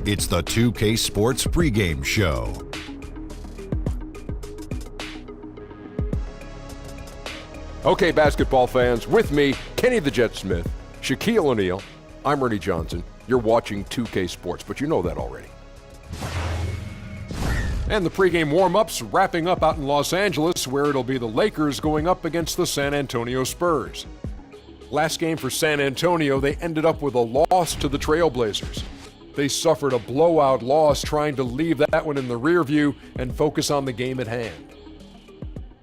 It's the 2K Sports pregame show. Okay, basketball fans, with me, Kenny the Jet Smith, Shaquille O'Neal, I'm Ernie Johnson. You're watching 2K Sports, but you know that already. And the pregame warm-ups wrapping up out in Los Angeles, where it'll be the Lakers going up against the San Antonio Spurs. Last game for San Antonio, they ended up with a loss to the Trailblazers. They suffered a blowout loss, trying to leave that one in the rear view and focus on the game at hand.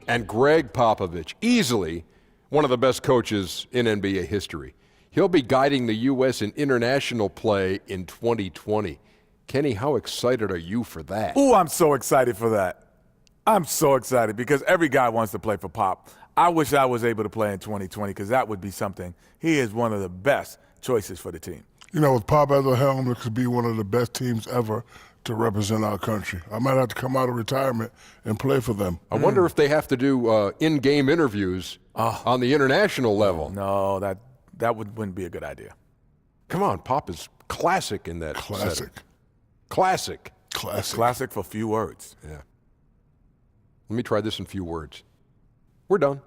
And Greg Popovich, easily one of the best coaches in NBA history. He'll be guiding the U.S. in international play in 2020. Kenny, how excited are you for that? Ooh, I'm so excited for that. I'm so excited because every guy wants to play for Pop. I wish I was able to play in 2020 because that would be something. He is one of the best choices for the team. You know, with Pop at the helm, it could be one of the best teams ever to represent our country. I might have to come out of retirement and play for them. I wonder if they have to do in-game interviews on the international level. No, that wouldn't be a good idea. Come on, Pop is classic in that Classic. setting. Classic. Classic. Classic for few words. Yeah. Let me try this in few words. We're done.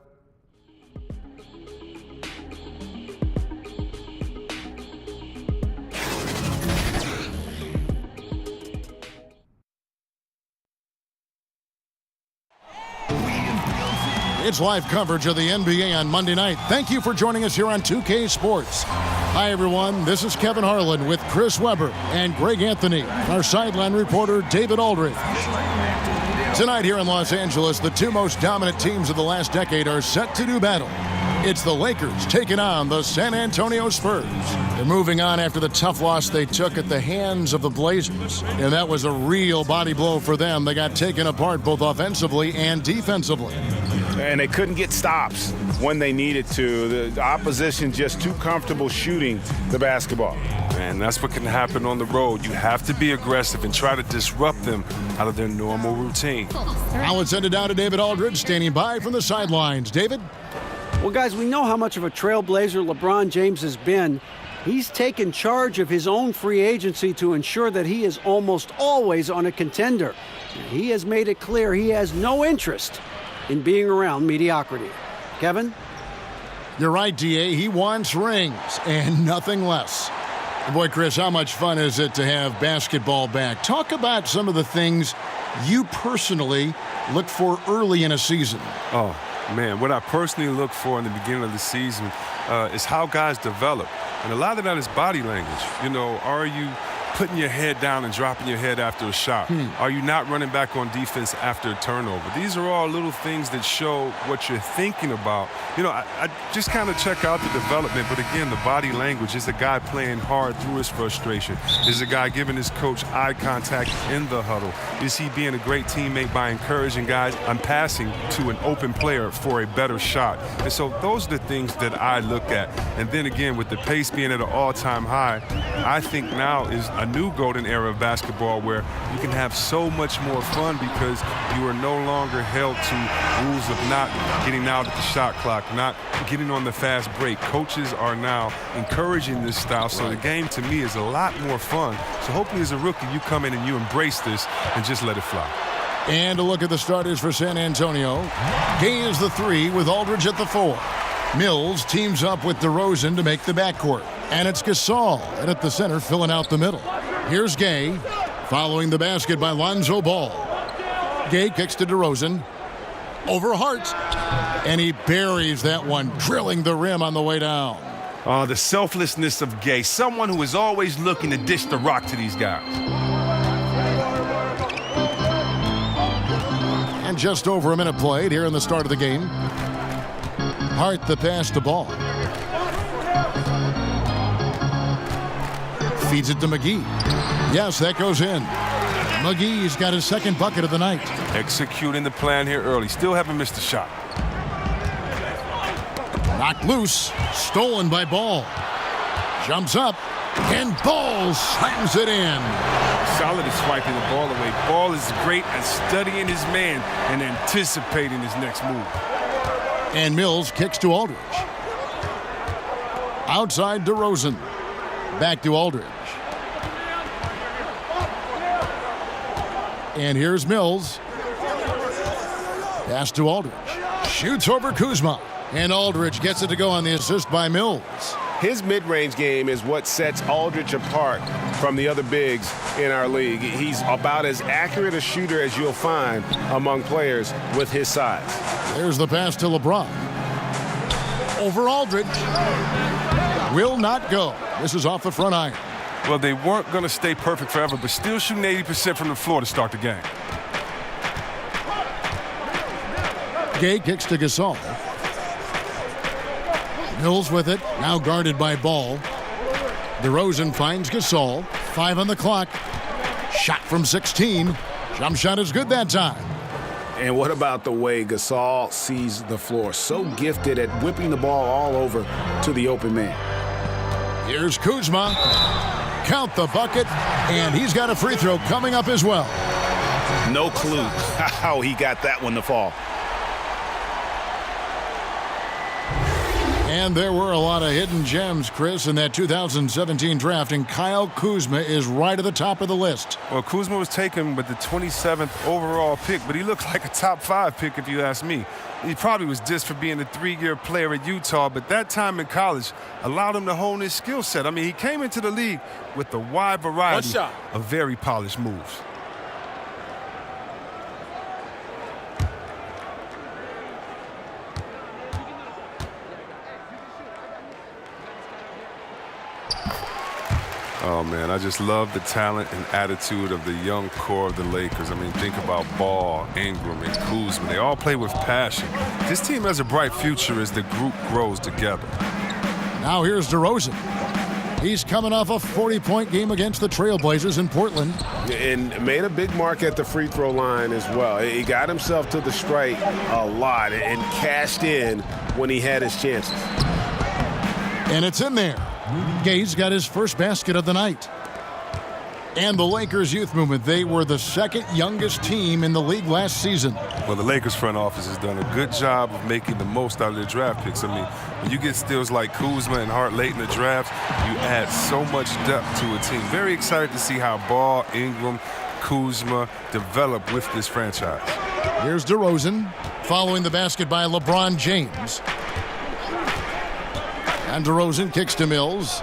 It's live coverage of the NBA on Monday night. Thank you for joining us here on 2K Sports. Hi, everyone. This is Kevin Harlan with Chris Webber and Greg Anthony, our sideline reporter, David Aldridge. Tonight here in Los Angeles, the two most dominant teams of the last decade are set to do battle. It's the Lakers taking on the San Antonio Spurs. They're moving on after the tough loss they took at the hands of the Blazers. And that was a real body blow for them. They got taken apart both offensively and defensively. And they couldn't get stops when they needed to. The opposition just too comfortable shooting the basketball. And that's what can happen on the road. You have to be aggressive and try to disrupt them out of their normal routine. Now let's send it down to David Aldridge, standing by from the sidelines. David? Well, guys, we know how much of a trailblazer LeBron James has been. He's taken charge of his own free agency to ensure that he is almost always on a contender. He has made it clear he has no interest in being around mediocrity. Kevin? You're right, D.A. He wants rings and nothing less. Boy, Chris, how much fun is it to have basketball back? Talk about some of the things you personally look for early in a season. Oh, man, what I personally look for in the beginning of the season is how guys develop. And a lot of that is body language. You know, are you putting your head down and dropping your head after a shot? Are you not running back on defense after a turnover? These are all little things that show what you're thinking about. You know, I just kind of check out the development, but again, the body language. Is the guy playing hard through his frustration? Is the guy giving his coach eye contact in the huddle? Is he being a great teammate by encouraging guys? I'm passing to an open player for a better shot. And so those are the things that I look at. And then again, with the pace being at an all-time high, I think now is a new golden era of basketball where you can have so much more fun because you are no longer held to rules of not getting out at the shot clock, not getting on the fast break. Coaches are now encouraging this style, so the game to me is a lot more fun. So hopefully as a rookie you come in and you embrace this and just let it fly. And a look at the starters for San Antonio. Gay is the 3 with Aldridge at the 4. Mills teams up with DeRozan to make the backcourt. And it's Gasol at the center filling out the middle. Here's Gay, following the basket by Lonzo Ball. Gay kicks to DeRozan. Over Hart. And he buries that one, drilling the rim on the way down. Oh, the selflessness of Gay. Someone who is always looking to dish the rock to these guys. And just over a minute played here in the start of the game. Hart the pass to Ball. Feeds it to McGee. Yes, that goes in. McGee's got his second bucket of the night. Executing the plan here early. Still haven't missed a shot. Knocked loose. Stolen by Ball. Jumps up. And Ball slams it in. Solid at swiping the ball away. Ball is great at studying his man and anticipating his next move. And Mills kicks to Aldridge. Outside DeRozan. Back to Aldridge. And here's Mills. Pass to Aldridge. Shoots over Kuzma. And Aldridge gets it to go on the assist by Mills. His mid-range game is what sets Aldridge apart from the other bigs in our league. He's about as accurate a shooter as you'll find among players with his size. There's the pass to LeBron. Over Aldridge. Will not go. This is off the front iron. Well, they weren't going to stay perfect forever, but still shooting 80% from the floor to start the game. Gay kicks to Gasol. Mills with it, now guarded by Ball. DeRozan finds Gasol. 5 on the clock. Shot from 16. Jump shot is good that time. And what about the way Gasol sees the floor? So gifted at whipping the ball all over to the open man. Here's Kuzma. Count the bucket, and he's got a free throw coming up as well. No clue how he got that one to fall. And there were a lot of hidden gems, Chris, in that 2017 draft, and Kyle Kuzma is right at the top of the list. Well, Kuzma was taken with the 27th overall pick, but he looked like a top 5 pick if you ask me. He probably was dissed for being a 3-year player at Utah, but that time in college allowed him to hone his skill set. I mean, he came into the league with a wide variety of very polished moves. Oh, man, I just love the talent and attitude of the young core of the Lakers. I mean, think about Ball, Ingram, and Kuzma. They all play with passion. This team has a bright future as the group grows together. Now here's DeRozan. He's coming off a 40-point game against the Trailblazers in Portland. And made a big mark at the free throw line as well. He got himself to the strike a lot and cashed in when he had his chances. And it's in there. Gay's got his first basket of the night. And the Lakers youth movement, they were the second youngest team in the league last season. Well, the Lakers front office has done a good job of making the most out of their draft picks. I mean, when you get steals like Kuzma and Hart late in the draft, you add so much depth to a team. Very excited to see how Ball, Ingram, Kuzma develop with this franchise. Here's DeRozan, following the basket by LeBron James. And DeRozan kicks to Mills.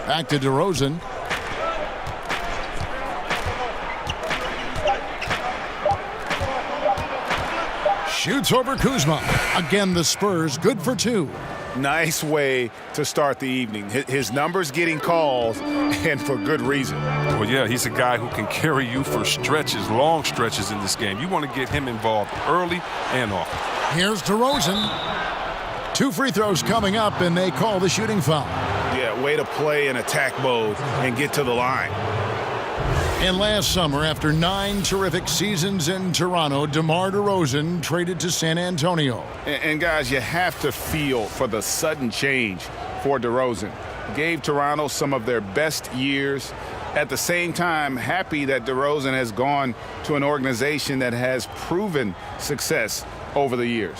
Back to DeRozan. Shoots over Kuzma. Again, the Spurs good for 2. Nice way to start the evening. His numbers getting calls, and for good reason. Well, yeah, he's a guy who can carry you for stretches, long stretches in this game. You want to get him involved early and often. Here's DeRozan. 2 free throws coming up, and they call the shooting foul. Yeah, way to play in attack mode and get to the line. And last summer, after 9 terrific seasons in Toronto, DeMar DeRozan traded to San Antonio. And guys, you have to feel for the sudden change for DeRozan. Gave Toronto some of their best years. At the same time, happy that DeRozan has gone to an organization that has proven success over the years.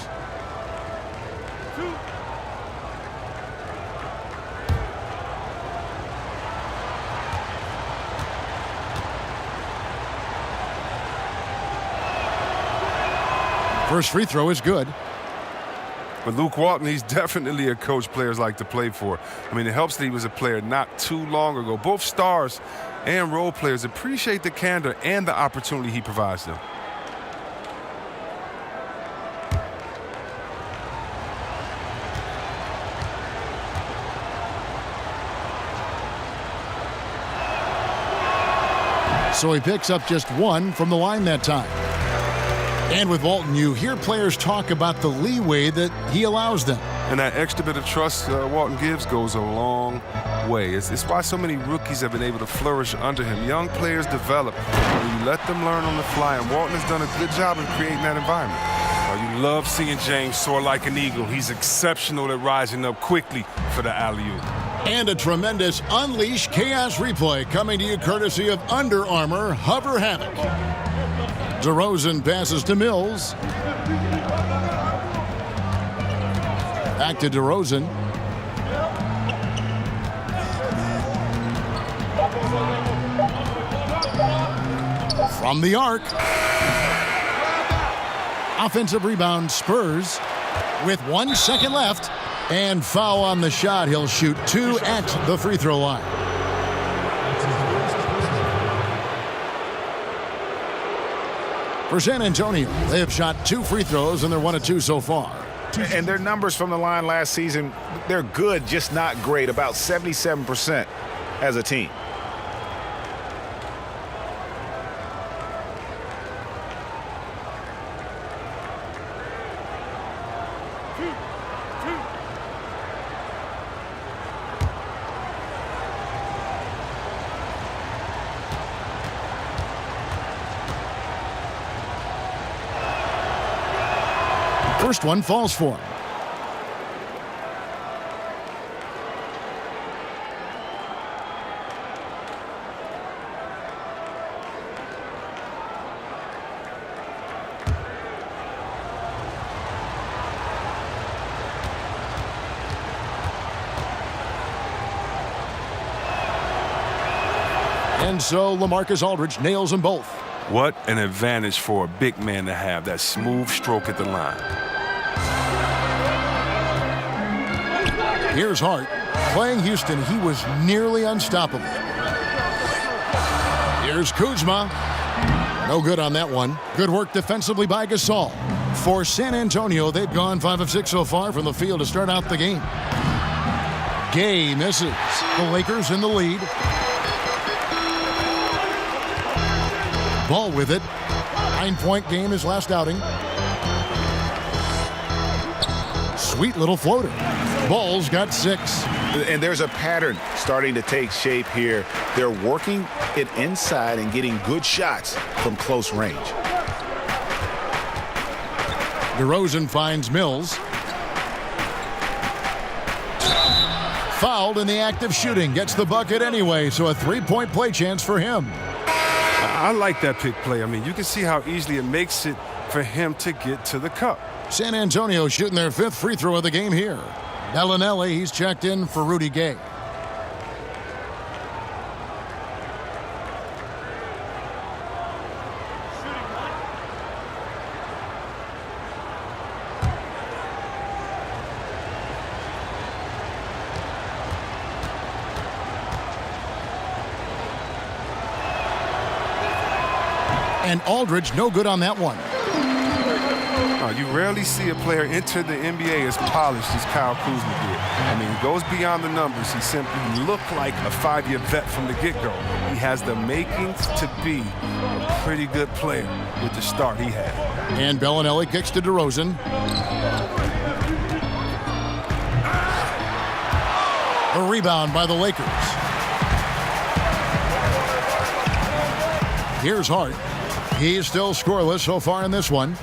First free throw is good. But Luke Walton, he's definitely a coach players like to play for. I mean, it helps that he was a player not too long ago. Both stars and role players appreciate the candor and the opportunity he provides them. So he picks up just 1 from the line that time. And with Walton, you hear players talk about the leeway that he allows them. And that extra bit of trust Walton gives goes a long way. It's why so many rookies have been able to flourish under him. Young players develop when you let them learn on the fly, and Walton has done a good job of creating that environment. You love seeing James soar like an eagle. He's exceptional at rising up quickly for the alley-oop. And a tremendous Unleash Chaos replay coming to you courtesy of Under Armour Hover Havoc. DeRozan passes to Mills. Back to DeRozan. From the arc. Offensive rebound, Spurs, with 1 second left. And foul on the shot. He'll shoot 2 at the free throw line. For San Antonio, they have shot 2 free throws, and they're 1 of 2 so far. And their numbers from the line last season, they're good, just not great, about 77% as a team. First one falls for him. And so LaMarcus Aldridge nails them both. What an advantage for a big man to have, that smooth stroke at the line. Here's Hart. Playing Houston, he was nearly unstoppable. Here's Kuzma. No good on that one. Good work defensively by Gasol. For San Antonio, they've gone 5 of 6 so far from the field to start out the game. Gay misses. The Lakers in the lead. Ball with it. 9-point game his last outing. Sweet little floater. Ball's got 6. And there's a pattern starting to take shape here. They're working it inside and getting good shots from close range. DeRozan finds Mills. Fouled in the act of shooting. Gets the bucket anyway, so a 3-point play chance for him. I like that pick play. I mean, you can see how easily it makes it for him to get to the cup. San Antonio shooting their 5th free throw of the game here. Bellinelli, he's checked in for Rudy Gay. And Aldridge, no good on that one. You rarely see a player enter the NBA as polished as Kyle Kuzma did. I mean, he goes beyond the numbers. He simply looked like a 5-year vet from the get-go. He has the makings to be a pretty good player with the start he had. And Bellinelli kicks to DeRozan. A rebound by the Lakers. Here's Hart. He's still scoreless so far in this one.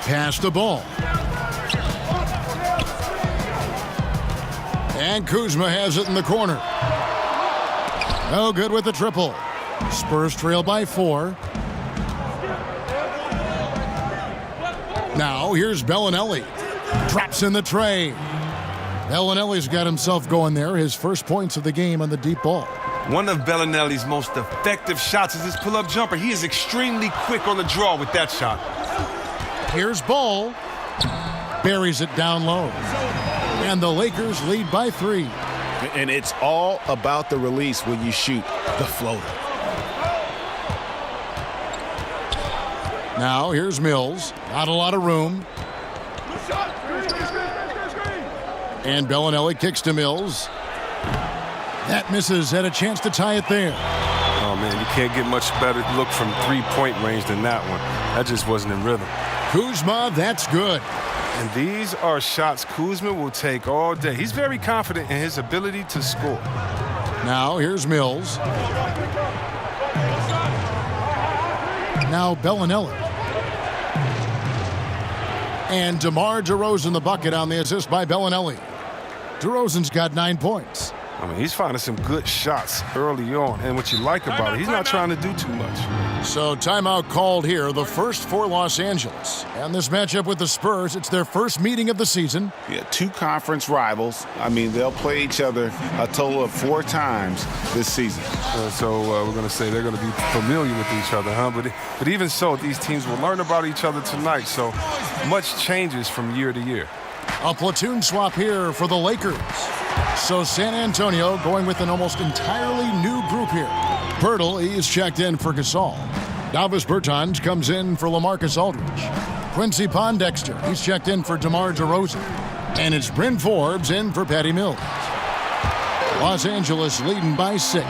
Pass the ball. And Kuzma has it in the corner. No good with the triple. Spurs trail by 4. Now here's Bellinelli. Drops in the tray. Bellinelli's got himself going there. His first points of the game on the deep ball. One of Bellinelli's most effective shots is his pull-up jumper. He is extremely quick on the draw with that shot. Here's Ball. Buries it down low. And the Lakers lead by 3. And it's all about the release when you shoot the floater. Now here's Mills. Not a lot of room. And Bellinelli kicks to Mills. That misses. Had a chance to tie it there. Oh, man, you can't get much better look from 3-point range than that one. That just wasn't in rhythm. Kuzma, that's good. And these are shots Kuzma will take all day. He's very confident in his ability to score. Now here's Mills. Now Bellinelli. And DeMar DeRozan the bucket on the assist by Bellinelli. DeRozan's got 9 points. I mean, he's finding some good shots early on. And what you like about it, he's not trying to do too much. So timeout called here, the first for Los Angeles. And this matchup with the Spurs, it's their first meeting of the season. Yeah, 2 conference rivals. I mean, they'll play each other a total of 4 times this season. So we're going to say they're going to be familiar with each other, huh? But even so, these teams will learn about each other tonight. So much changes from year to year. A platoon swap here for the Lakers. So San Antonio going with an almost entirely new group here. Pirtle, he's checked in for Gasol. Davis Bertans comes in for LaMarcus Aldridge. Quincy Pondexter, he's checked in for DeMar DeRozan. And it's Bryn Forbes in for Patty Mills. Los Angeles leading by 6.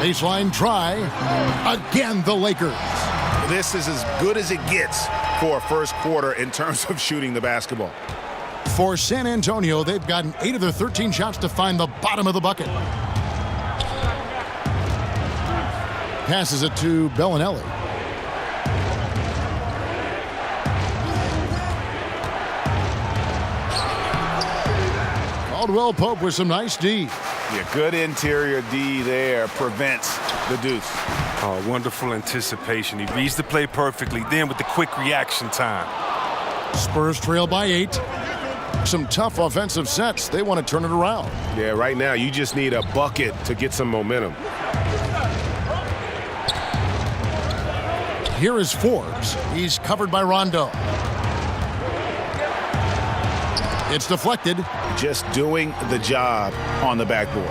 Baseline try. Again, the Lakers. This is as good as it gets for a first quarter in terms of shooting the basketball. For San Antonio, they've gotten 8 of their 13 shots to find the bottom of the bucket. Passes it to Bellinelli. Caldwell Pope with some nice D. Yeah, good interior D there prevents the deuce. Oh, wonderful anticipation. He reads the play perfectly, then with the quick reaction time. Spurs trail by 8. Some tough offensive sets. They want to turn it around. Yeah, right now you just need a bucket to get some momentum. Here is Forbes. He's covered by Rondo. It's deflected. Just doing the job on the backboard.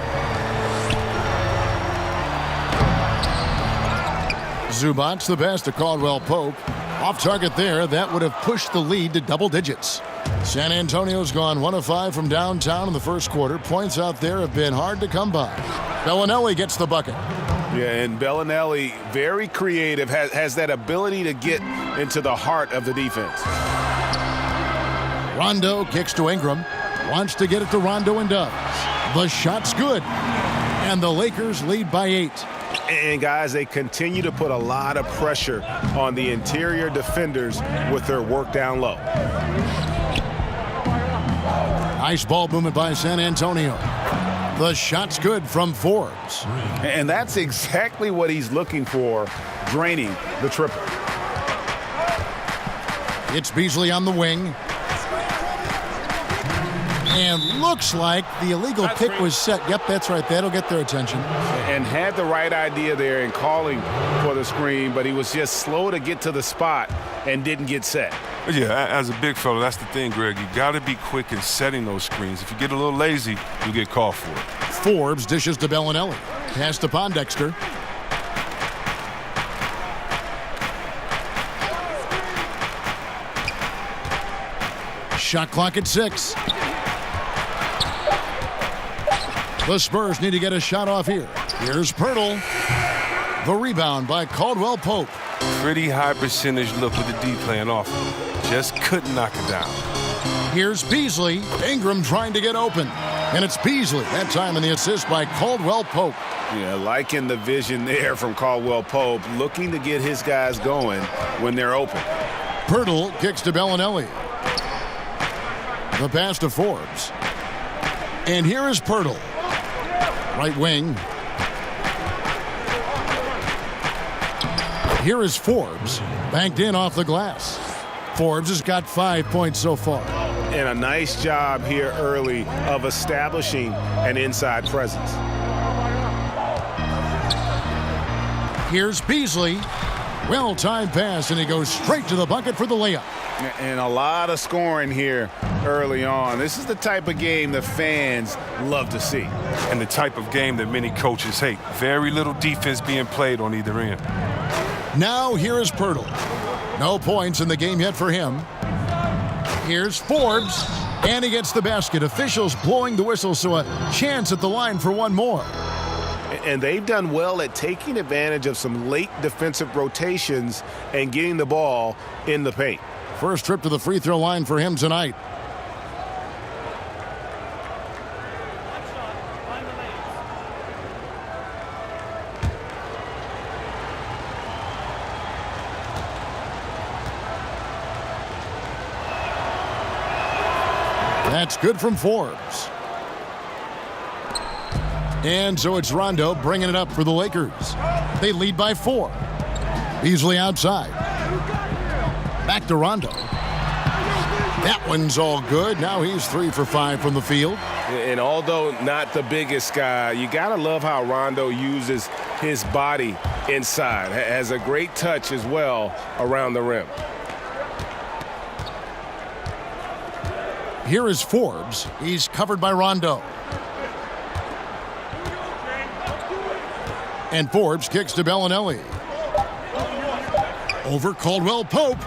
Zubac's the pass to Caldwell Pope. Off target there. That would have pushed the lead to double digits. San Antonio's gone 1 of 5 from downtown in the first quarter. Points out there have been hard to come by. Bellinelli gets the bucket. Yeah, and Bellinelli, very creative, has that ability to get into the heart of the defense. Rondo kicks to Ingram. Wants to get it to Rondo and does. The shot's good. And the Lakers lead by 8. And guys, they continue to put a lot of pressure on the interior defenders with their work down low. Nice ball movement by San Antonio. The shot's good from Forbes. And that's exactly what he's looking for, draining the triple. It's Beasley on the wing. And looks like the illegal pick was set. Yep, that's right. That'll get their attention. And had the right idea there in calling for the screen, but he was just slow to get to the spot and didn't get set. Yeah, as a big fella, that's the thing, Greg. You got to be quick in setting those screens. If you get a little lazy, you get called for it. Forbes dishes to Bellinelli. Pass to Pondexter. Shot clock at 6. The Spurs need to get a shot off here. Here's Pirtle. The rebound by Caldwell Pope. Pretty high percentage look with the D playing off. Just couldn't knock it down. Here's Beasley. Ingram trying to get open. And it's Beasley. That time in the assist by Caldwell Pope. Yeah, liking the vision there from Caldwell Pope, looking to get his guys going when they're open. Pirtle kicks to Bellinelli. The pass to Forbes. And here is Pirtle. Right wing. Here is Forbes. Banked in off the glass. Forbes has got 5 points so far. And a nice job here early of establishing an inside presence. Here's Beasley. Well-timed pass, and he goes straight to the bucket for the layup. And a lot of scoring here early on. This is the type of game the fans love to see. And the type of game that many coaches hate. Very little defense being played on either end. Now here is Pirtle. No points in the game yet for him. Here's Forbes, and he gets the basket. Officials blowing the whistle, so a chance at the line for one more. And they've done well at taking advantage of some late defensive rotations and getting the ball in the paint. First trip to the free throw line for him tonight. That's good from Forbes. And so it's Rondo bringing it up for the Lakers. They lead by 4. Beasley outside. Back to Rondo. That one's all good. Now he's 3 for 5 from the field. And although not the biggest guy, you got to love how Rondo uses his body inside. Has a great touch as well around the rim. Here is Forbes. He's covered by Rondo. And Forbes kicks to Bellinelli. Over Caldwell Pope.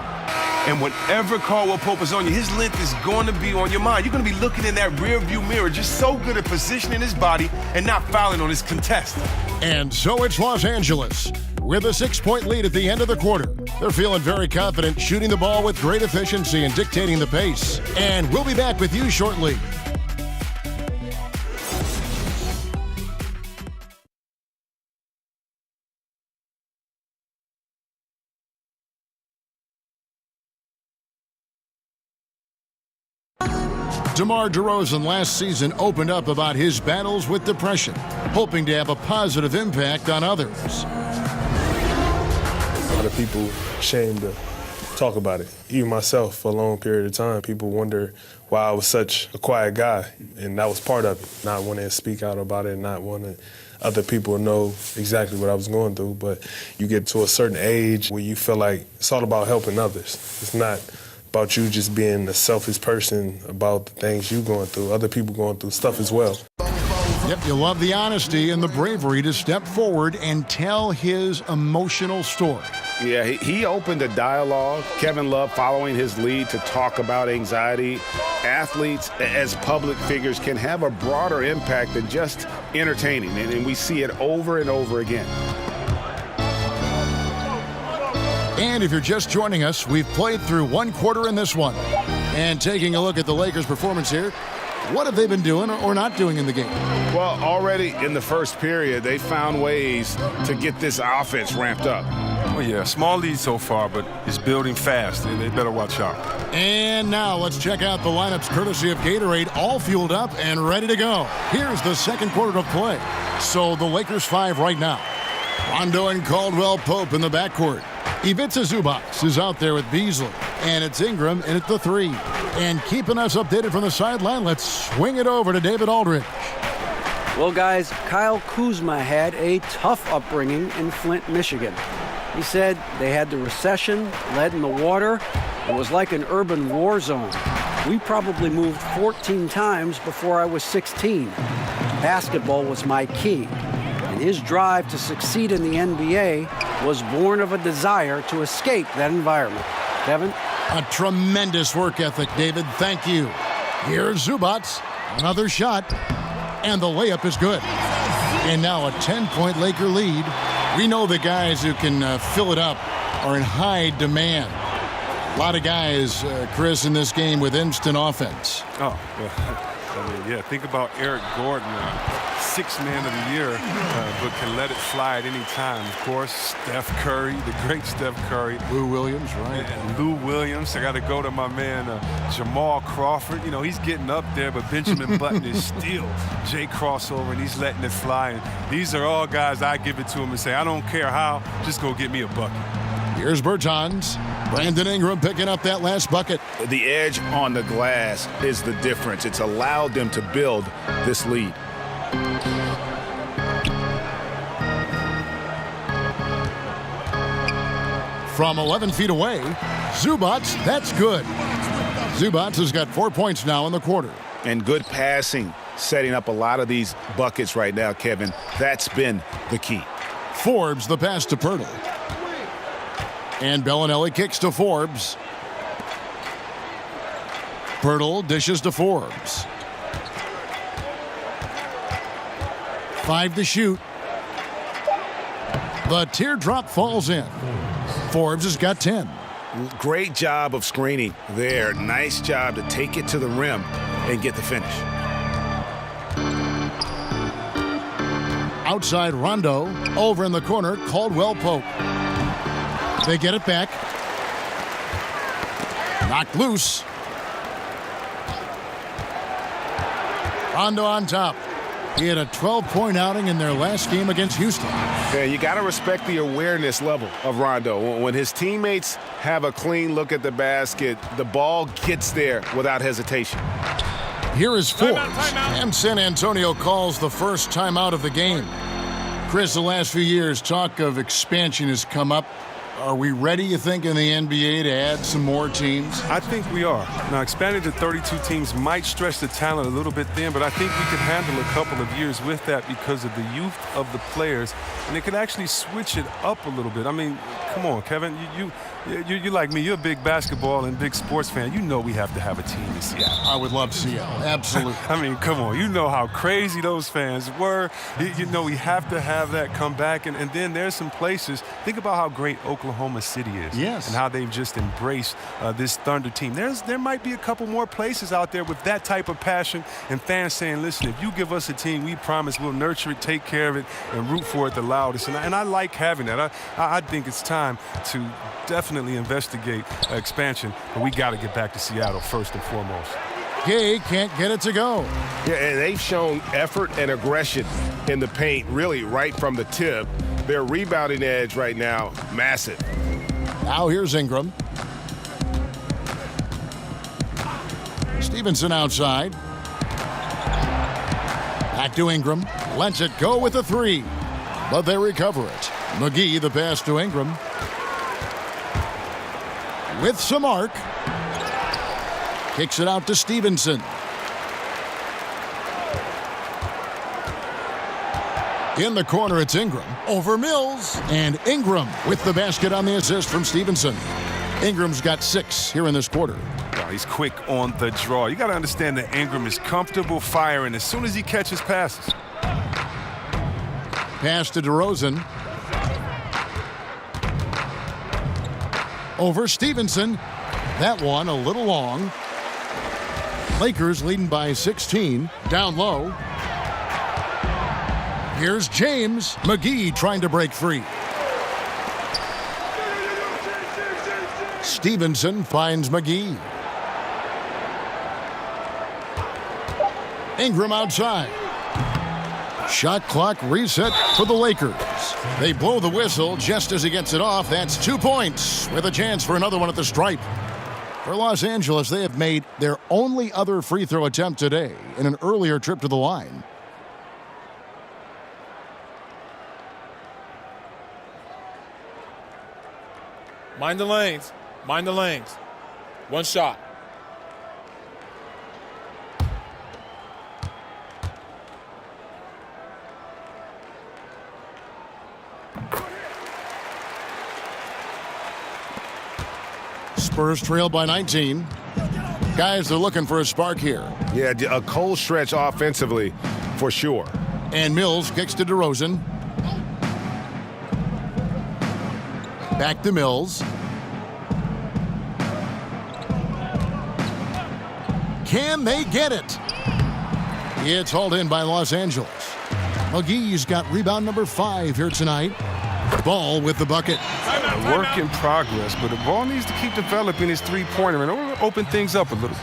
And whenever Caldwell Pope is on you, his length is going to be on your mind. You're going to be looking in that rear view mirror, just so good at positioning his body and not fouling on his contest. And so it's Los Angeles with a 6-point lead at the end of the quarter. They're feeling very confident, shooting the ball with great efficiency and dictating the pace. And we'll be back with you shortly. DeMar DeRozan last season opened up about his battles with depression, hoping to have a positive impact on others. A lot of people ashamed to talk about it. Even myself, for a long period of time, people wonder why I was such a quiet guy, and that was part of it. Not wanting to speak out about it, not wanting other people to know exactly what I was going through. But you get to a certain age where you feel like it's all about helping others. It's not about you just being a selfish person about the things you're going through. Other people going through stuff as well. Yep, you love the honesty and the bravery to step forward and tell his emotional story. Yeah, he opened a dialogue. Kevin Love following his lead to talk about anxiety. Athletes as public figures can have a broader impact than just entertaining, and we see it over and over again. And if you're just joining us, we've played through one quarter in this one. And taking a look at the Lakers' performance here, what have they been doing or not doing in the game? Well, already in the first period, they found ways to get this offense ramped up. Oh, yeah, small lead so far, but it's building fast. They better watch out. And now let's check out the lineups courtesy of Gatorade, all fueled up and ready to go. Here's the second quarter of play. So the Lakers 5 right now. Rondo and Caldwell Pope in the backcourt. Ivica Zubac is out there with Beasley. And it's Ingram in at the 3. And keeping us updated from the sideline, let's swing it over to David Aldridge. Well, guys, Kyle Kuzma had a tough upbringing in Flint, Michigan. He said they had the recession, lead in the water. It was like an urban war zone. We probably moved 14 times before I was 16. Basketball was my key. And his drive to succeed in the NBA was born of a desire to escape that environment. Kevin? A tremendous work ethic, David. Thank you. Here's Zubac. Another shot. And the layup is good. And now a 10-point Laker lead. We know the guys who can fill it up are in high demand. A lot of guys, Chris, in this game with instant offense. Oh, yeah, think about Eric Gordon, 6th man of the year, but can let it fly at any time. Of course, Steph Curry, the great Steph Curry. Lou Williams, right? And Lou Williams. I got to go to my man, Jamal Crawford. You know, he's getting up there, but Benjamin Button is still Jay crossover, and he's letting it fly. And these are all guys I give it to him and say, I don't care how, just go get me a bucket. Here's Bertans. Brandon Ingram picking up that last bucket. The edge on the glass is the difference. It's allowed them to build this lead. From 11 feet away, Zubac, that's good. Zubac has got 4 points now in the quarter. And good passing, setting up a lot of these buckets right now, Kevin. That's been the key. Forbes, the pass to Pirtle. And Bellinelli kicks to Forbes. Pirtle dishes to Forbes. 5 to shoot. The teardrop falls in. Forbes has got 10. Great job of screening there. Nice job to take it to the rim and get the finish. Outside Rondo. Over in the corner, Caldwell Pope. They get it back. Knocked loose. Rondo on top. He had a 12-point outing in their last game against Houston. Yeah, you got to respect the awareness level of Rondo. When his teammates have a clean look at the basket, the ball gets there without hesitation. Here is Forbes, and San Antonio calls the first timeout of the game. Chris, the last few years, talk of expansion has come up. Are we ready, you think, in the NBA to add some more teams? I think we are. Now, expanding to 32 teams might stretch the talent a little bit thin, but I think we can handle a couple of years with that because of the youth of the players, and they can actually switch it up a little bit. I mean, come on, Kevin. You like me. You're a big basketball and big sports fan. You know we have to have a team in Seattle. I would love Seattle. Absolutely. I mean, come on. You know how crazy those fans were. You know we have to have that come back. And then there's some places. Think about how great Oklahoma City is. Yes. And how they've just embraced this Thunder team. There might be a couple more places out there with that type of passion and fans saying, listen, if you give us a team, we promise we'll nurture it, take care of it, and root for it the loudest. And I like having that. I think it's time to definitely investigate expansion, but we got to get back to Seattle first and foremost. Gay can't get it to go. Yeah, and they've shown effort and aggression in the paint, really right from the tip. Their rebounding edge right now, massive. Now here's Ingram. Stevenson outside. Back to Ingram. Lets it go with a three, but they recover it. McGee, the pass to Ingram. With some arc. Kicks it out to Stevenson. In the corner, it's Ingram. Over Mills. And Ingram with the basket on the assist from Stevenson. Ingram's got 6 here in this quarter. Oh, he's quick on the draw. You got to understand that Ingram is comfortable firing as soon as he catches passes. Pass to DeRozan. Over Stevenson. That one a little long. Lakers leading by 16. Down low. Here's James. McGee trying to break free. Stevenson finds McGee. Ingram outside. Shot clock reset for the Lakers. They blow the whistle just as he gets it off. That's 2 points with a chance for another one at the stripe. For Los Angeles, they have made their only other free throw attempt today in an earlier trip to the line. Mind the lanes. Mind the lanes. One shot. Spurs trail by 19. Guys, they're looking for a spark here. Yeah, a cold stretch offensively for sure. And Mills kicks to DeRozan. Back to Mills. Can they get it? It's hauled in by Los Angeles. McGee's got rebound number 5 here tonight. Ball with the bucket. A work in progress, but the ball needs to keep developing his three-pointer and open things up a little bit.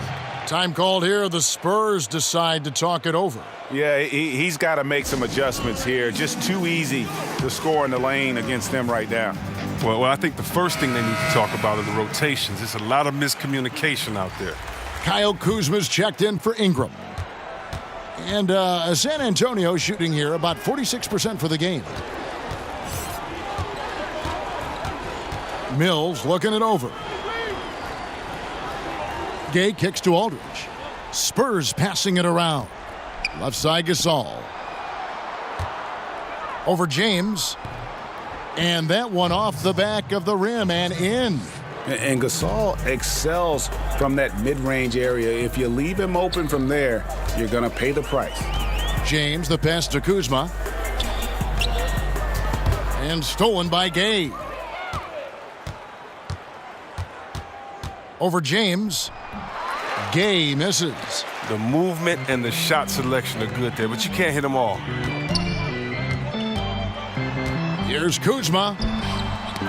Time called here. The Spurs decide to talk it over. Yeah, he's got to make some adjustments here. Just too easy to score in the lane against them right now. Well, I think the first thing they need to talk about are the rotations. There's a lot of miscommunication out there. Kyle Kuzma's checked in for Ingram. And San Antonio shooting here about 46% for the game. Mills looking it over. Gay kicks to Aldridge. Spurs passing it around. Left side Gasol. Over James. And that one off the back of the rim and in. And Gasol excels from that mid-range area. If you leave him open from there, you're going to pay the price. James, the pass to Kuzma. And stolen by Gay. Over James. Gay misses. The movement and the shot selection are good there, but you can't hit them all. Here's Kuzma.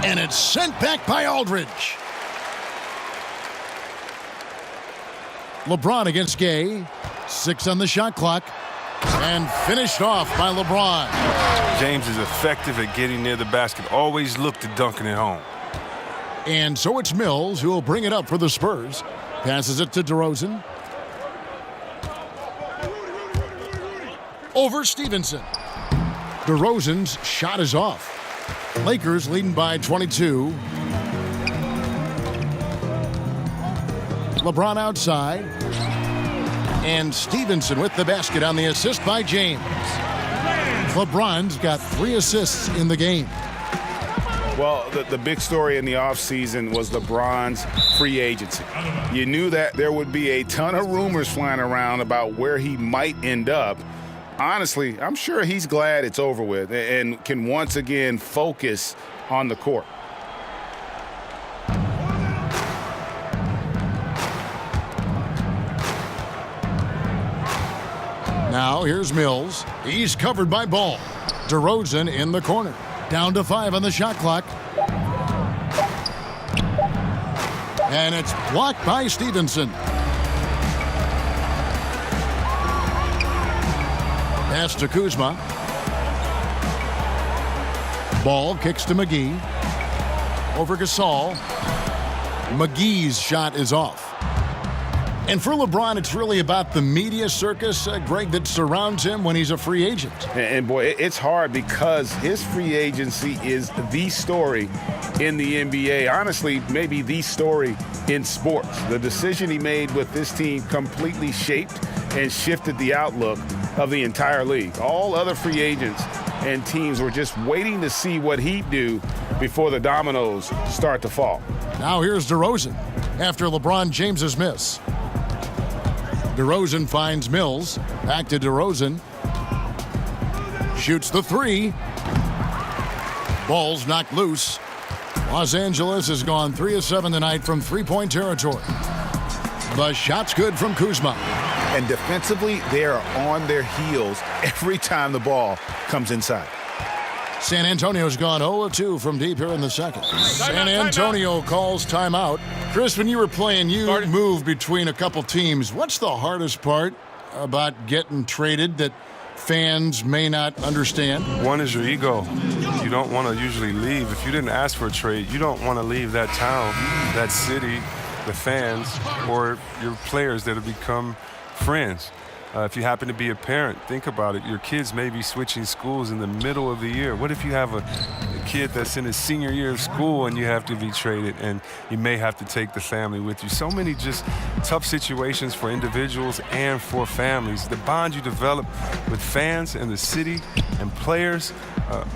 And it's sent back by Aldridge. LeBron against Gay. 6 on the shot clock. And finished off by LeBron. James is effective at getting near the basket. Always look to dunking it home. And so it's Mills who will bring it up for the Spurs. Passes it to DeRozan. Over Stevenson. DeRozan's shot is off. Lakers leading by 22. LeBron outside. And Stevenson with the basket on the assist by James. LeBron's got 3 assists in the game. Well, the big story in the offseason was LeBron's free agency. You knew that there would be a ton of rumors flying around about where he might end up. Honestly, I'm sure he's glad it's over with and can once again focus on the court. Now here's Mills. He's covered by Ball. DeRozan in the corner. Down to 5 on the shot clock. And it's blocked by Stevenson. Pass to Kuzma. Ball kicks to McGee. Over Gasol. McGee's shot is off. And for LeBron, it's really about the media circus, Greg, that surrounds him when he's a free agent. And boy, it's hard because his free agency is the story in the NBA. Honestly, maybe the story in sports. The decision he made with this team completely shaped and shifted the outlook of the entire league. All other free agents and teams were just waiting to see what he'd do before the dominoes start to fall. Now here's DeRozan after LeBron James's miss. DeRozan finds Mills. Back to DeRozan. Shoots the 3. Ball's knocked loose. Los Angeles has gone 3 of 7 tonight from three-point territory. The shot's good from Kuzma. And defensively, they are on their heels every time the ball comes inside. San Antonio's gone 0 of 2 from deep here in the second. San Antonio calls timeout. Chris, when you were playing, you moved between a couple teams. What's the hardest part about getting traded that fans may not understand? One is your ego. You don't want to usually leave. If you didn't ask for a trade, you don't want to leave that town, that city, the fans, or your players that have become friends. If you happen to be a parent, think about it. Your kids may be switching schools in the middle of the year. What if you have a kid that's in his senior year of school and you have to be traded and you may have to take the family with you? So many just tough situations for individuals and for families. The bond you develop with fans and the city and players,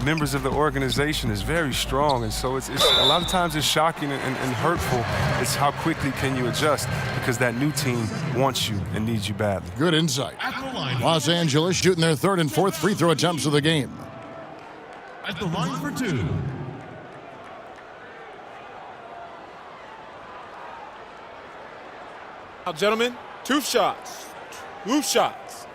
members of the organization is very strong. And so it's a lot of times it's shocking and hurtful. It's how quickly can you adjust because that new team wants you and needs you badly. Good insight. Los Angeles shooting their 3rd and 4th free throw attempts of the game. At the line for 2. Now, gentlemen, 2 shots. 2 shots.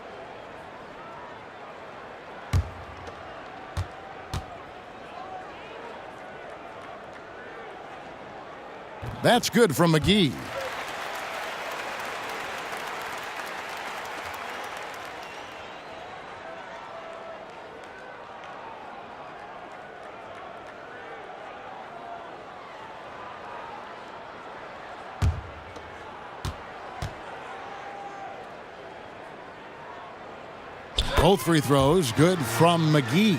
That's good from McGee. Both free throws good from McGee.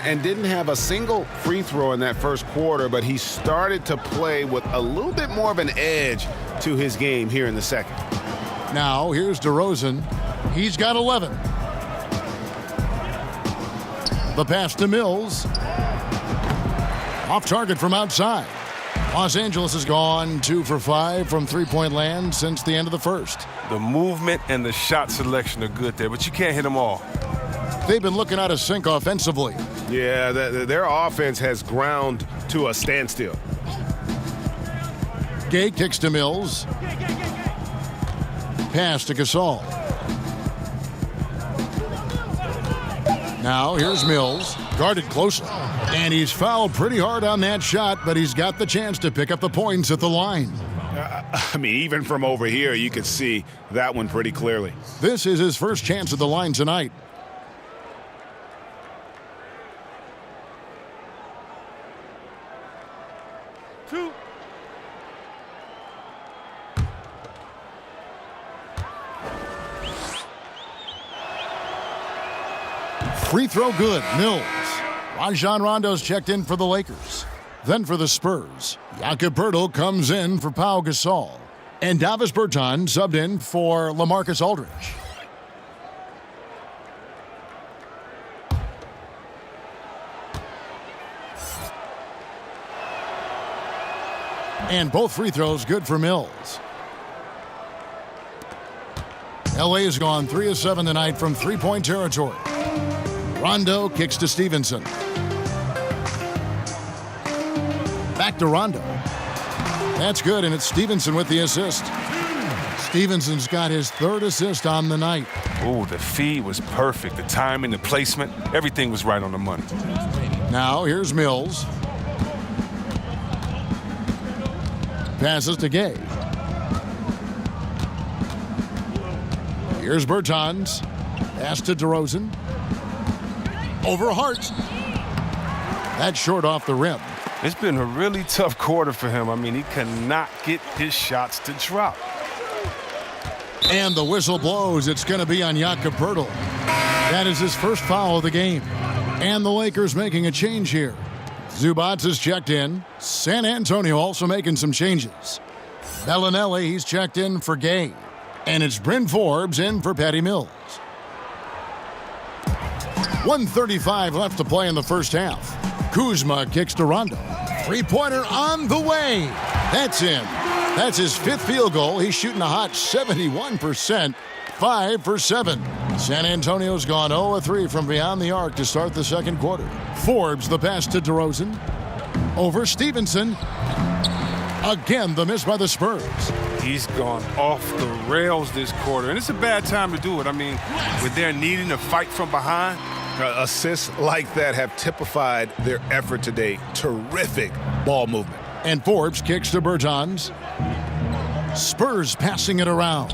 And didn't have a single free throw in that first quarter, but he started to play with a little bit more of an edge to his game here in the second. Now here's DeRozan. He's got 11. The pass to Mills. Off target from outside. Los Angeles has gone 2 for 5 from three-point land since the end of the first. The movement and the shot selection are good there, but you can't hit them all. They've been looking out of sync offensively. Yeah, their offense has ground to a standstill. Gay kicks to Mills. Pass to Gasol. Now here's Mills, guarded closely. And he's fouled pretty hard on that shot, but he's got the chance to pick up the points at the line. I mean, even from over here, you could see that one pretty clearly. This is his first chance at the line tonight. Free throw good. Mills. Rajon Rondo's checked in for the Lakers. Then for the Spurs, Jakob Poeltl comes in for Pau Gasol. And Davis Bertans subbed in for LaMarcus Aldridge. And both free throws good for Mills. LA has gone 3 of 7 tonight from three-point territory. Rondo kicks to Stevenson. Back to Rondo. That's good, and it's Stevenson with the assist. Stevenson's got his third assist on the night. Oh, the feed was perfect. The timing, the placement, everything was right on the money. Now here's Mills. Passes to Gay. Here's Bertans. Pass to DeRozan. Over Hart. That's short off the rim. It's been a really tough quarter for him. I mean, he cannot get his shots to drop. And the whistle blows. It's going to be on Jakob Poeltl. That is his first foul of the game. And the Lakers making a change here. Zubac is checked in. San Antonio also making some changes. Bellinelli, he's checked in for Gay. And it's Bryn Forbes in for Patty Mills. 1:35 left to play in the first half. Kuzma kicks to Rondo. Three-pointer on the way. That's in. That's his fifth field goal. He's shooting a hot 71%. 5 for 7. San Antonio's gone 0 of 3 from beyond the arc to start the second quarter. Forbes the pass to DeRozan. Over Stevenson. Again, the miss by the Spurs. He's gone off the rails this quarter, and it's a bad time to do it. I mean, when they're needing to fight from behind. Assists like that have typified their effort today. Terrific ball movement. And Forbes kicks to Bertans. Spurs passing it around.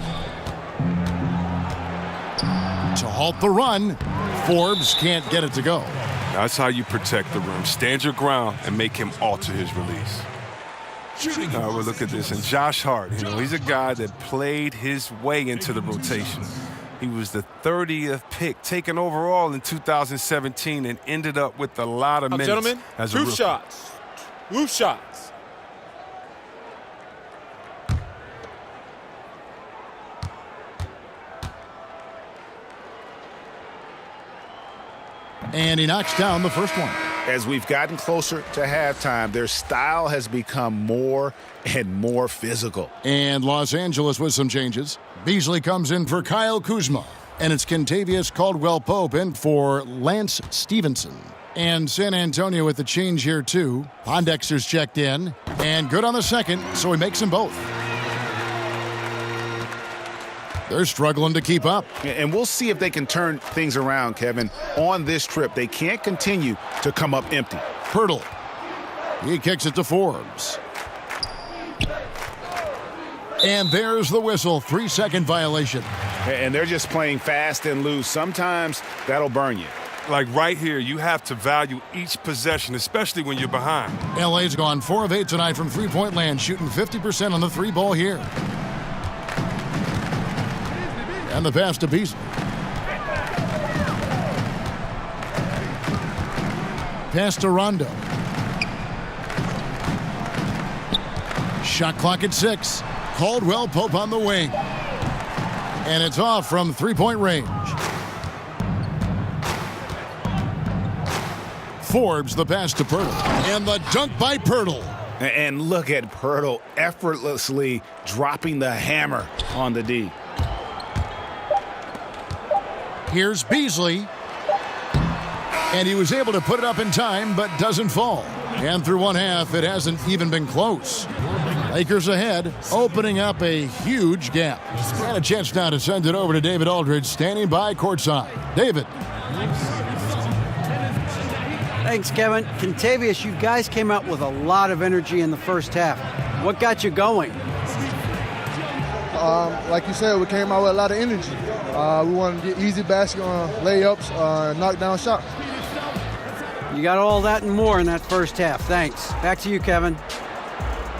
To halt the run, Forbes can't get it to go. That's how you protect the rim. Stand your ground and make him alter his release. Now we'll look at this. And Josh Hart, he's a guy that played his way into the rotation. He was the 30th pick taken overall in 2017 and ended up with a lot of minutes. Gentlemen, as a rookie. shots. Roof shots. And he knocks down the first one. As we've gotten closer to halftime, their style has become more and more physical. And Los Angeles with some changes. Beasley comes in for Kyle Kuzma. And it's Kentavious Caldwell-Pope in for Lance Stevenson. And San Antonio with the change here, too. Pondexter's checked in. And good on the second, so he makes them both. They're struggling to keep up. And we'll see if they can turn things around, Kevin. On this trip, they can't continue to come up empty. Poeltl. He kicks it to Forbes. And there's the whistle. 3-second violation. And they're just playing fast and loose. Sometimes that'll burn you. Like right here, you have to value each possession, especially when you're behind. LA's gone 4 of 8 tonight from three-point land, shooting 50% on the three ball here. And the pass to Beasley. Pass to Rondo. Shot clock at 6. Caldwell-Pope on the wing. And it's off from three-point range. Forbes the pass to Poeltl. And the dunk by Poeltl. And look at Poeltl effortlessly dropping the hammer on the D. Here's Beasley. And he was able to put it up in time, but doesn't fall. And through one half, it hasn't even been close. Lakers ahead, opening up a huge gap. And a chance now to send it over to David Aldridge, standing by courtside. David. Thanks, Kevin. Kentavious, you guys came out with a lot of energy in the first half. What got you going? like you said, we came out with a lot of energy. We wanted to get easy basket on layups, knock down shots. You got all that and more in that first half. Thanks. Back to you, Kevin.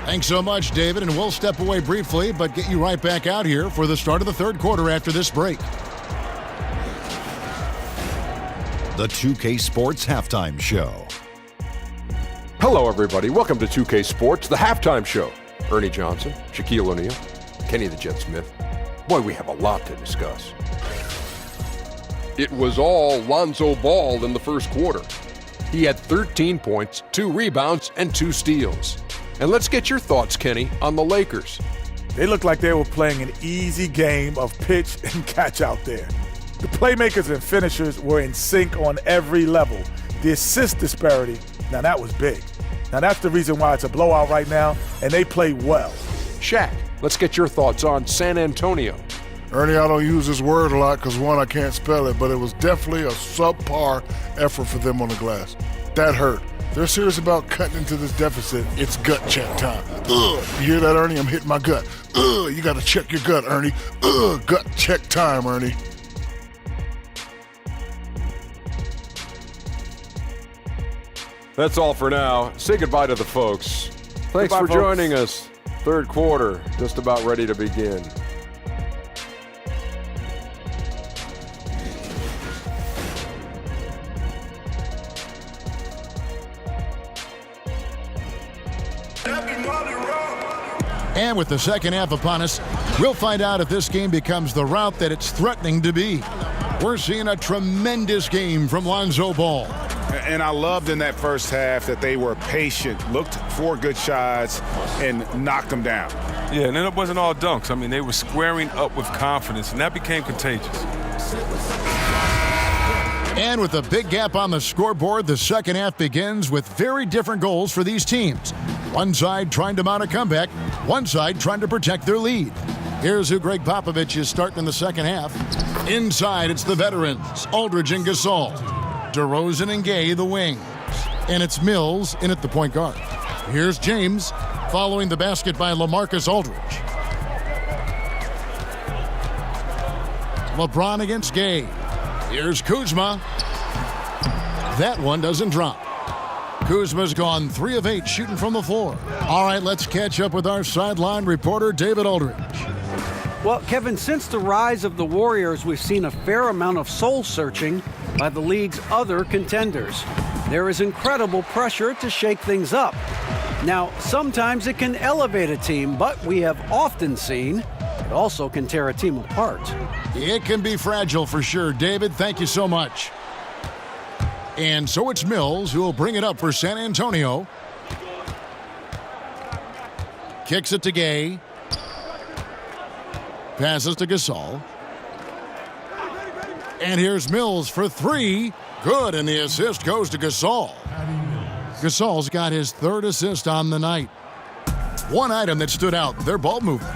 Thanks so much, David, and we'll step away briefly, but get you right back out here for the start of the third quarter after this break. The 2K Sports Halftime Show. Hello, everybody. Welcome to 2K Sports, the halftime show. Ernie Johnson, Shaquille O'Neal, Kenny the Jet Smith. Boy, we have a lot to discuss. It was all Lonzo Ball in the first quarter. He had 13 points, 2 rebounds, and 2 steals. And let's get your thoughts, Kenny, on the Lakers. They looked like they were playing an easy game of pitch and catch out there. The playmakers and finishers were in sync on every level. The assist disparity, now that was big. Now that's the reason why it's a blowout right now, and they play well. Shaq, let's get your thoughts on San Antonio. Ernie, I don't use this word a lot because, one, I can't spell it, but it was definitely a subpar effort for them on the glass. That hurt. They're serious about cutting into this deficit. It's gut check time. Ugh. You hear that, Ernie? I'm hitting my gut. Ugh. You got to check your gut, Ernie. Ugh. Gut check time, Ernie. That's all for now. Say goodbye to the folks. Thanks for joining us. Third quarter, just about ready to begin. And with the second half upon us, we'll find out if this game becomes the rout that it's threatening to be. We're seeing a tremendous game from Lonzo Ball. And I loved in that first half that they were patient, looked for good shots, and knocked them down. Yeah, and then it wasn't all dunks. I mean, they were squaring up with confidence, and that became contagious. And with a big gap on the scoreboard, the second half begins with very different goals for these teams. One side trying to mount a comeback, one side trying to protect their lead. Here's who Greg Popovich is starting in the second half. Inside, it's the veterans, Aldridge and Gasol. DeRozan and Gay, the wings. And it's Mills in at the point guard. Here's James, following the basket by LaMarcus Aldridge. LeBron against Gay. Here's Kuzma. That one doesn't drop. Kuzma's gone 3 of 8 shooting from the floor. All right, let's catch up with our sideline reporter, David Aldridge. Well, Kevin, since the rise of the Warriors, we've seen a fair amount of soul-searching by the league's other contenders. There is incredible pressure to shake things up. Now, sometimes it can elevate a team, but we have often seen it also can tear a team apart. It can be fragile for sure. David, thank you so much. And so it's Mills who will bring it up for San Antonio. Kicks it to Gay. Passes to Gasol. And here's Mills for 3. Good, and the assist goes to Gasol. Gasol's got his 3rd assist on the night. One item that stood out, their ball movement.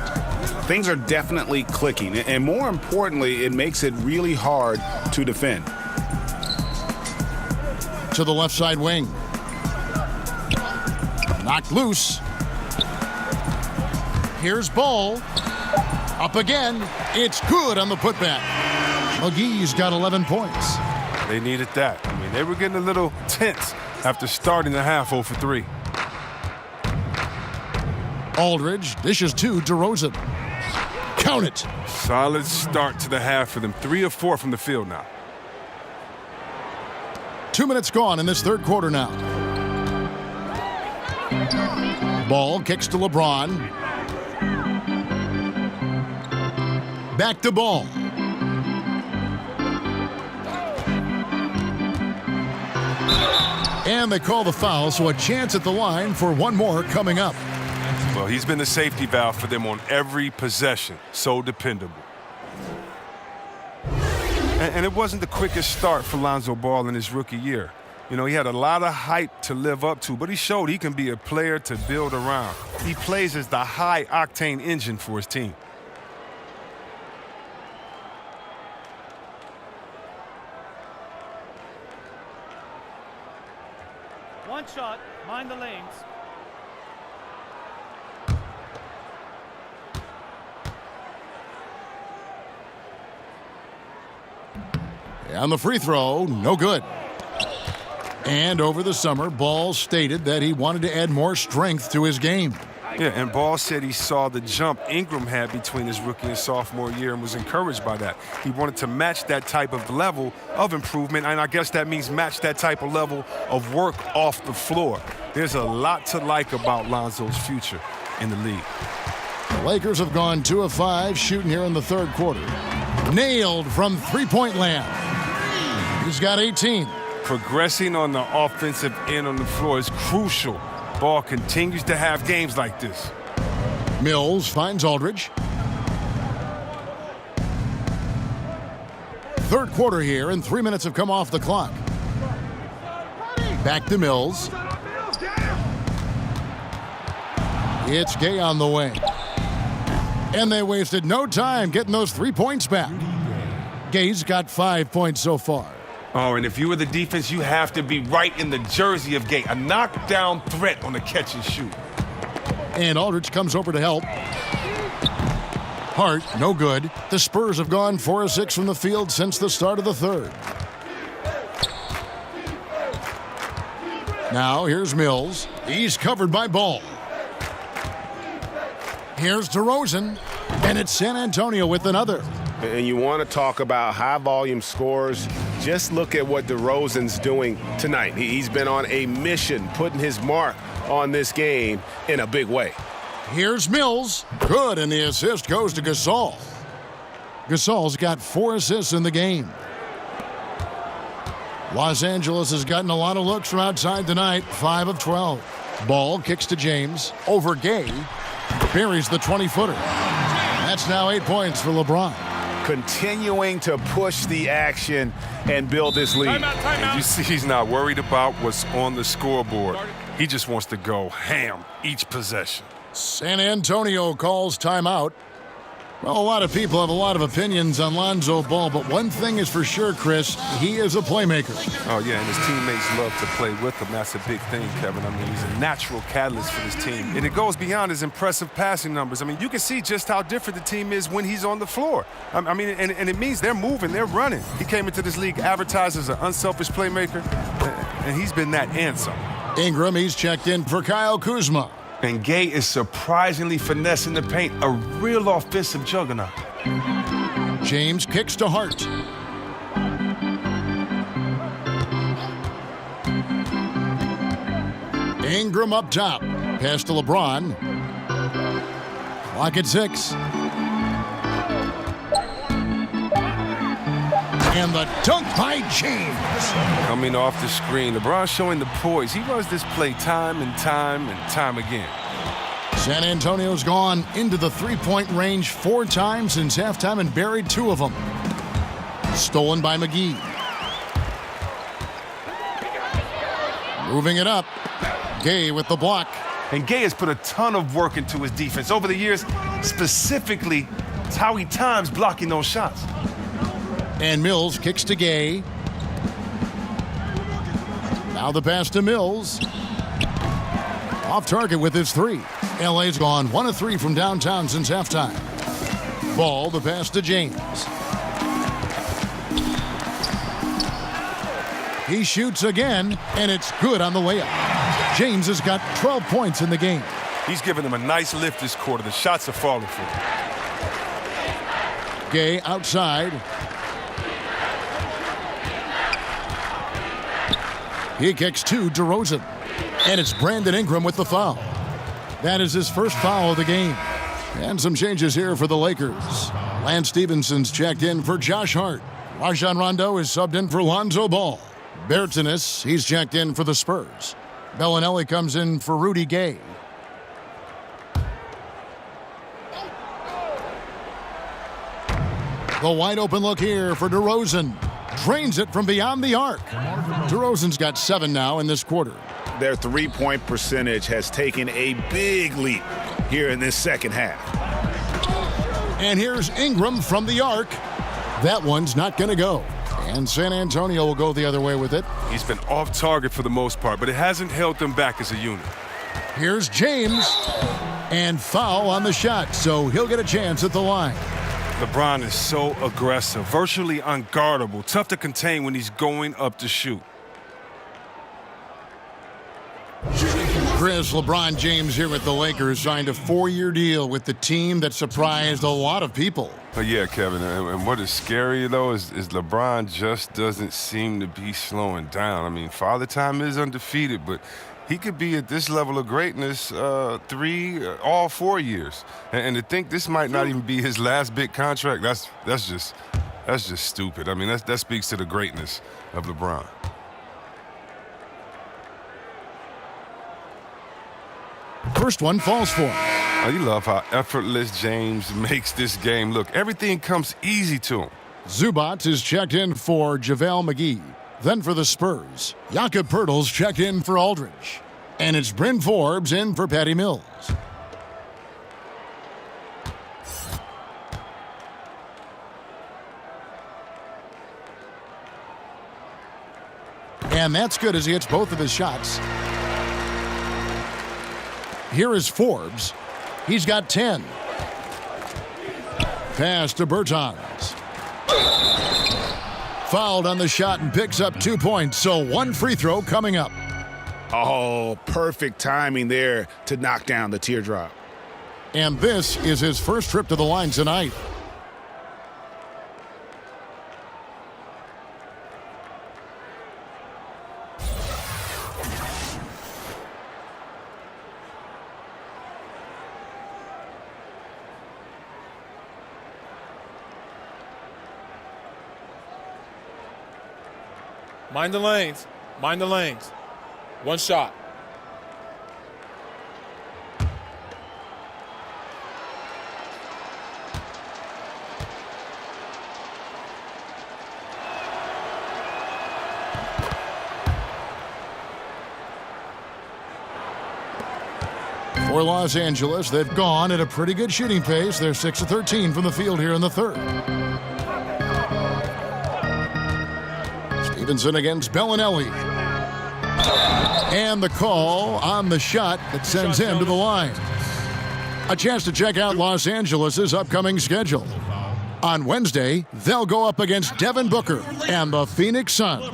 Things are definitely clicking, and more importantly, it makes it really hard to defend. To the left side wing. Knocked loose. Here's Ball. Up again. It's good on the putback. McGee's got 11 points. They needed that. I mean, they were getting a little tense after starting the half 0 for 3. Aldridge dishes to DeRozan. Count it. Solid start to the half for them. 3 of 4 from the field now. 2 minutes gone in this third quarter now. Ball kicks to LeBron. Back to Ball. And they call the foul, so a chance at the line for one more coming up. Well, he's been the safety valve for them on every possession. So dependable. And it wasn't the quickest start for Lonzo Ball in his rookie year. You know, he had a lot of hype to live up to, but he showed he can be a player to build around. He plays as the high-octane engine for his team. One shot, mind the lanes. And the free throw, no good. And over the summer, Ball stated that he wanted to add more strength to his game. Yeah, and Ball said he saw the jump Ingram had between his rookie and sophomore year and was encouraged by that. He wanted to match that type of level of improvement, and I guess that means match that type of level of work off the floor. There's a lot to like about Lonzo's future in the league. The Lakers have gone 2 of 5 shooting here in the third quarter. Nailed from three-point land. He's got 18. Progressing on the offensive end on the floor is crucial. Ball continues to have games like this. Mills finds Aldridge. Third quarter here, and 3 minutes have come off the clock. Back to Mills. It's Gay on the wing. And they wasted no time getting those 3 points back. Gay's got 5 points so far. Oh, and if you were the defense, you have to be right in the jersey of Gay. A knockdown threat on the catch and shoot. And Aldridge comes over to help. Hart, no good. The Spurs have gone 4 of 6 from the field since the start of the third. Now here's Mills. He's covered by Ball. Here's DeRozan. And it's San Antonio with another. And you want to talk about high-volume scores, just look at what DeRozan's doing tonight. He's been on a mission, putting his mark on this game in a big way. Here's Mills. Good, and the assist goes to Gasol. Gasol's got 4 assists in the game. Los Angeles has gotten a lot of looks from outside tonight, 5 of 12. Ball kicks to James. Over Gay. Buries the 20-footer. That's now 8 points for LeBron. Continuing to push the action and build this lead. And you see he's not worried about what's on the scoreboard. He just wants to go ham each possession. San Antonio calls timeout. Well, a lot of people have a lot of opinions on Lonzo Ball, but one thing is for sure, Chris, he is a playmaker. Oh, yeah, and his teammates love to play with him. That's a big thing, Kevin. I mean, he's a natural catalyst for this team. And it goes beyond his impressive passing numbers. I mean, you can see just how different the team is when he's on the floor. I mean, and it means they're moving, they're running. He came into this league advertised as an unselfish playmaker, and he's been that and some. Ingram, he's checked in for Kyle Kuzma. And Gay is surprisingly finessing the paint, a real offensive juggernaut. James kicks to Hart. Ingram up top. Pass to LeBron. Clock at 6. And the dunk by James. Coming off the screen, LeBron showing the poise. He runs this play time and time again. San Antonio's gone into the three-point range 4 times since halftime and buried 2 of them. Stolen by McGee. Moving it up. Gay with the block. And Gay has put a ton of work into his defense over the years. Specifically, it's how he times blocking those shots. And Mills kicks to Gay. Now the pass to Mills. Off target with his 3. LA's gone 1 of 3 from downtown since halftime. Ball, the pass to James. He shoots again, and it's good on the layup. James has got 12 points in the game. He's giving them a nice lift this quarter. The shots are falling for him. Gay outside. He kicks to DeRozan. And it's Brandon Ingram with the foul. That is his first foul of the game. And some changes here for the Lakers. Lance Stephenson's checked in for Josh Hart. Rajon Rondo is subbed in for Lonzo Ball. Bertans, he's checked in for the Spurs. Bellinelli comes in for Rudy Gay. The wide open look here for DeRozan. Drains it from beyond the arc. DeRozan's got 7 now in this quarter. Their three-point percentage has taken a big leap here in this second half. And here's Ingram from the arc. That one's not going to go. And San Antonio will go the other way with it. He's been off target for the most part, but it hasn't held them back as a unit. Here's James. And foul on the shot, so he'll get a chance at the line. LeBron is so aggressive, virtually unguardable, tough to contain when he's going up to shoot. Chris, LeBron James here with the Lakers signed a 4-year deal with the team that surprised a lot of people. Yeah, Kevin, and what is scary, though, is LeBron just doesn't seem to be slowing down. I mean, Father Time is undefeated, but he could be at this level of greatness all 4 years. And to think this might not even be his last big contract, that's just stupid. I mean, that speaks to the greatness of LeBron. First one falls for him. Oh, you love how effortless James makes this game look. Everything comes easy to him. Zubac is checked in for JaVale McGee. Then for the Spurs, Jakob Poeltl's checked in for Aldridge. And it's Bryn Forbes in for Patty Mills. And that's good as he hits both of his shots. Here is Forbes. He's got 10. Pass to Bertans. Fouled on the shot and picks up 2 points, so one free throw coming up. Oh, perfect timing there to knock down the teardrop. And this is his first trip to the line tonight. Mind the lanes. Mind the lanes. One shot. For Los Angeles, they've gone at a pretty good shooting pace. They're 6 of 13 from the field here in the third. Stevenson against Bellinelli. And the call on the shot that sends him to the line. A chance to check out Los Angeles' upcoming schedule. On Wednesday, they'll go up against Devin Booker and the Phoenix Suns.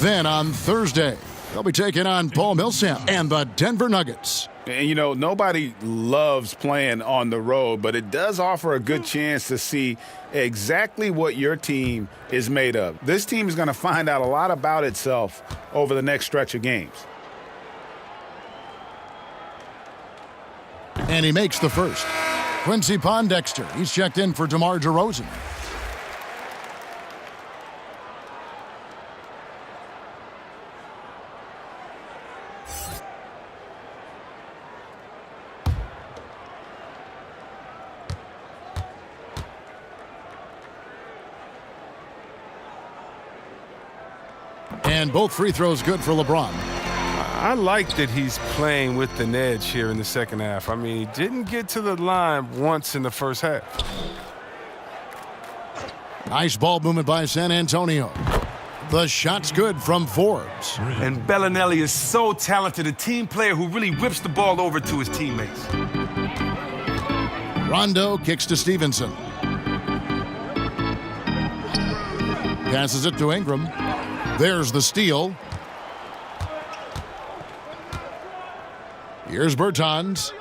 Then on Thursday, they'll be taking on Paul Millsap and the Denver Nuggets. And, you know, nobody loves playing on the road, but it does offer a good chance to see exactly what your team is made of. This team is going to find out a lot about itself over the next stretch of games. And he makes the first. Quincy Pondexter, he's checked in for DeMar DeRozan. And both free throws good for LeBron. I like that he's playing with an edge here in the second half. I mean, he didn't get to the line once in the first half. Nice ball movement by San Antonio. The shot's good from Forbes. And Bellinelli is so talented, a team player who really whips the ball over to his teammates. Rondo kicks to Stevenson. Passes it to Ingram. There's the steal. Here's Bertans.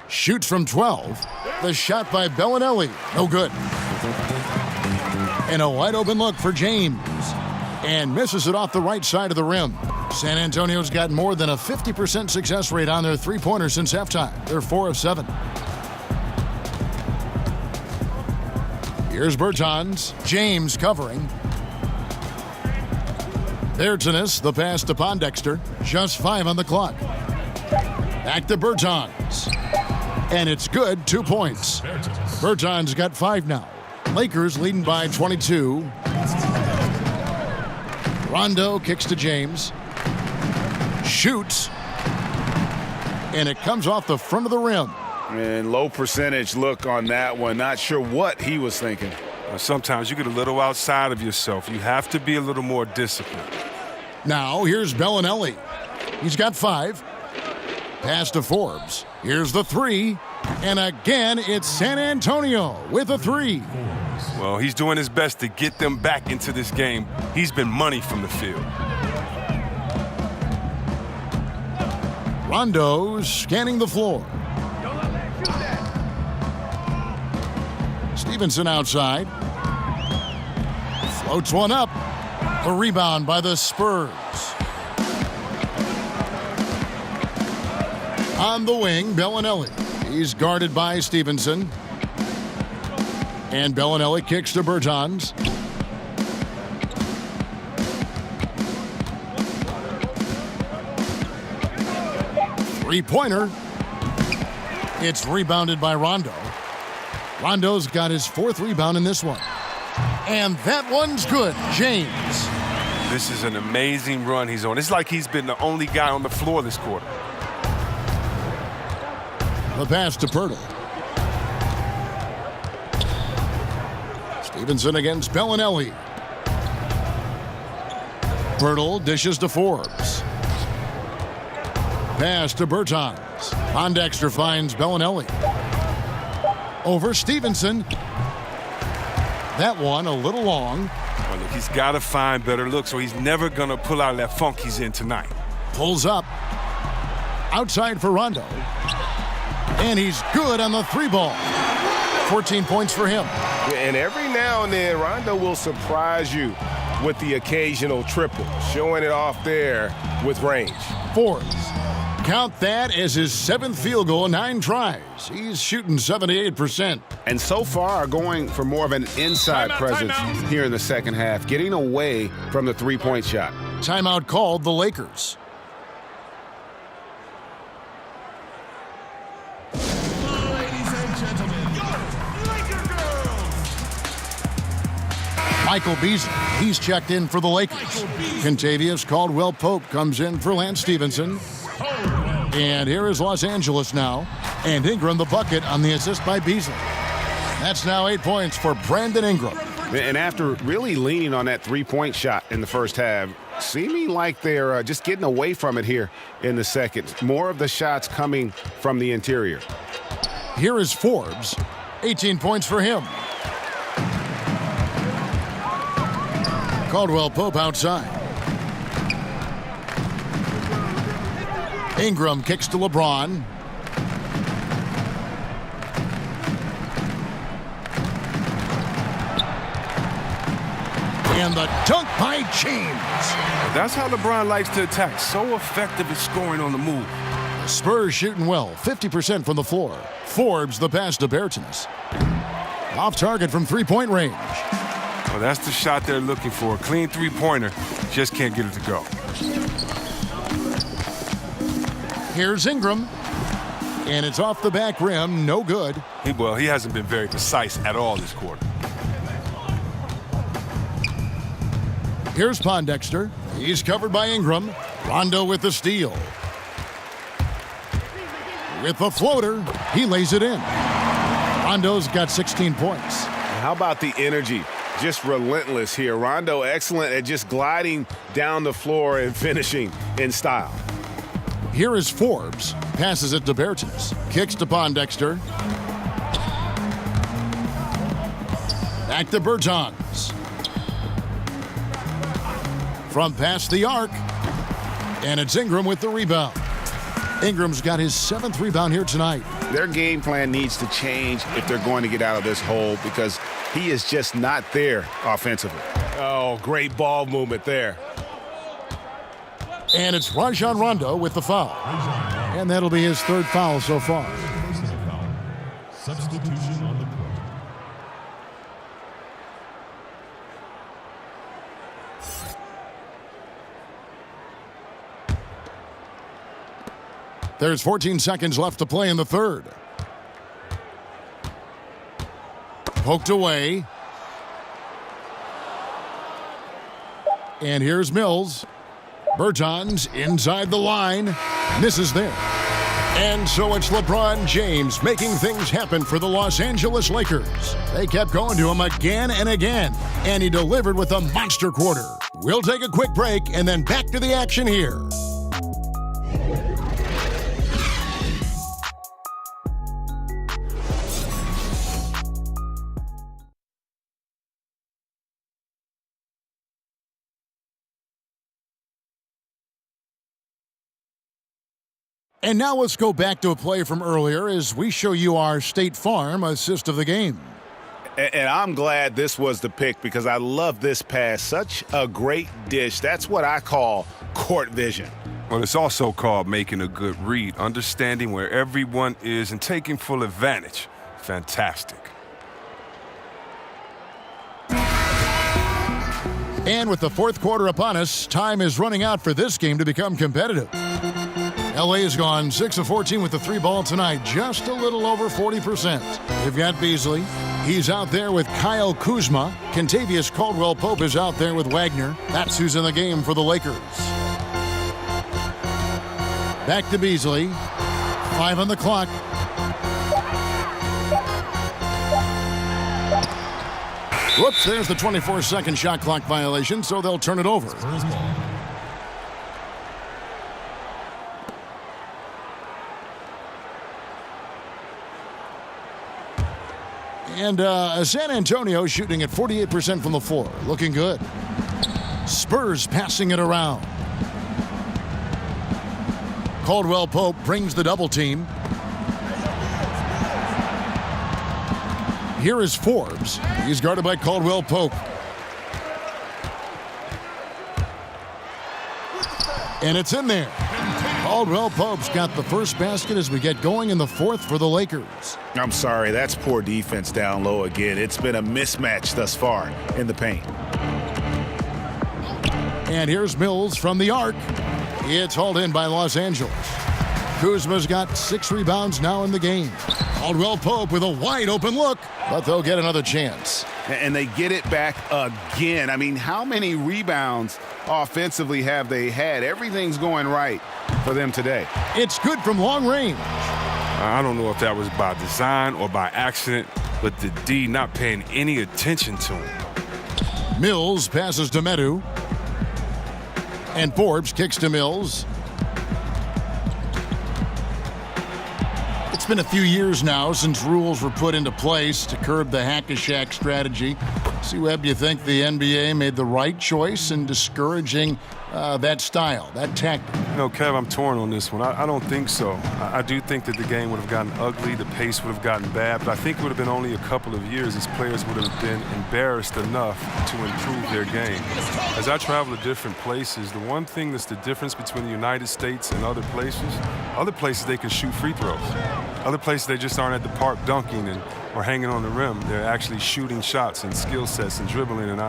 Shoots from 12. The shot by Bellinelli. No good. And a wide open look for James. And misses it off the right side of the rim. San Antonio's got more than a 50% success rate on their three-pointers since halftime. They're 4 of 7. Here's Bertans. James covering. Bertans, the pass to Pondexter. Just 5 on the clock. Back to Bertans. And it's good, 2 points. Bertans got 5 now. Lakers leading by 22. Rondo kicks to James. Shoots. And it comes off the front of the rim. And low percentage look on that one. Not sure what he was thinking. Sometimes you get a little outside of yourself. You have to be a little more disciplined. Now here's Bellinelli. He's got 5. Pass to Forbes. Here's the 3. And again, it's San Antonio with a 3. Well, he's doing his best to get them back into this game. He's been money from the field. Rondo scanning the floor. Stevenson outside. Floats one up. A rebound by the Spurs. On the wing, Bellinelli. He's guarded by Stevenson. And Bellinelli kicks to Bertans. Three-pointer. It's rebounded by Rondo. Rondo's got his 4th rebound in this one. And that one's good. James. This is an amazing run he's on. It's like he's been the only guy on the floor this quarter. The pass to Pirtle. Stevenson against Bellinelli. Pirtle dishes to Forbes. Pass to Bertans. Pondexter finds Bellinelli. Over Stevenson. That one a little long. Well, look, he's got to find better looks, or he's never going to pull out of that funk he's in tonight. Pulls up. Outside for Rondo. And he's good on the 3-ball. 14 points for him. And every now and then, Rondo will surprise you with the occasional triple, showing it off there with range. Forbes. Count that as his 7th field goal in 9 tries. He's shooting 78%. And so far going for more of an inside presence here in the second half, getting away from the 3-point shot. Timeout called the Lakers. Ladies and gentlemen, Laker girls. Michael Beasley, he's checked in for the Lakers. Contavious Caldwell-Pope comes in for Lance Stevenson. And here is Los Angeles now. And Ingram the bucket on the assist by Beasley. That's now 8 points for Brandon Ingram. And after really leaning on that 3-point shot in the first half, seeming like they're just getting away from it here in the second. More of the shots coming from the interior. Here is Forbes. 18 points for him. Caldwell-Pope outside. Ingram kicks to LeBron. And the dunk by James. That's how LeBron likes to attack. So effective at scoring on the move. Spurs shooting well, 50% from the floor. Forbes the pass to Bertans. Off target from 3-point range. Well, that's the shot they're looking for. A clean 3-pointer. Just can't get it to go. Here's Ingram. And it's off the back rim. No good. He hasn't been very precise at all this quarter. Here's Pondexter. He's covered by Ingram. Rondo with the steal. With the floater, he lays it in. Rondo's got 16 points. How about the energy? Just relentless here. Rondo excellent at just gliding down the floor and finishing in style. Here is Forbes. Passes it to Bertans. Kicks to Pondexter. Back to Bertans. From past the arc. And it's Ingram with the rebound. Ingram's got his 7th rebound here tonight. Their game plan needs to change if they're going to get out of this hole because he is just not there offensively. Oh, great ball movement there. And it's Rajon Rondo with the foul. And that'll be his 3rd foul so far. Substitution on the court. There's 14 seconds left to play in the 3rd. Poked away. And here's Mills. Bertans inside the line. Misses there. And so it's LeBron James making things happen for the Los Angeles Lakers. They kept going to him again and again, and he delivered with a monster quarter. We'll take a quick break and then back to the action here. And now let's go back to a play from earlier as we show you our State Farm assist of the game. And I'm glad this was the pick because I love this pass. Such a great dish. That's what I call court vision. Well, it's also called making a good read, understanding where everyone is and taking full advantage. Fantastic. And with the fourth quarter upon us, time is running out for this game to become competitive. LA has gone 6 of 14 with the 3-ball tonight, just a little over 40%. They've got Beasley. He's out there with Kyle Kuzma. Kentavious Caldwell-Pope is out there with Wagner. That's who's in the game for the Lakers. Back to Beasley. 5 on the clock. Whoops, there's the 24-second shot clock violation, so they'll turn it over. And San Antonio shooting at 48% from the floor. Looking good. Spurs passing it around. Caldwell-Pope brings the double team. Here is Forbes. He's guarded by Caldwell-Pope. And it's in there. Caldwell-Pope's got the first basket as we get going in the fourth for the Lakers. I'm sorry, that's poor defense down low again. It's been a mismatch thus far in the paint. And here's Mills from the arc. It's hauled in by Los Angeles. Kuzma's got 6 rebounds now in the game. Caldwell-Pope with a wide open look, but they'll get another chance. And they get it back again. I mean, how many rebounds offensively have they had? Everything's going right for them today. It's good from long range. I don't know if that was by design or by accident, but the D not paying any attention to him. Mills passes to Medu. And Forbes kicks to Mills. It's been a few years now since rules were put into place to curb the hack-a-shack strategy. C-Webb, do you think the NBA made the right choice in discouraging that style, that tactic? You know, Kev, I'm torn on this one. I don't think so. I do think that the game would have gotten ugly, the pace would have gotten bad, but I think it would have been only a couple of years as players would have been embarrassed enough to improve their game. As I travel to different places, the one thing that's the difference between the United States and other places they can shoot free throws. Other places they just aren't at the park dunking or hanging on the rim. They're actually shooting shots and skill sets and dribbling. And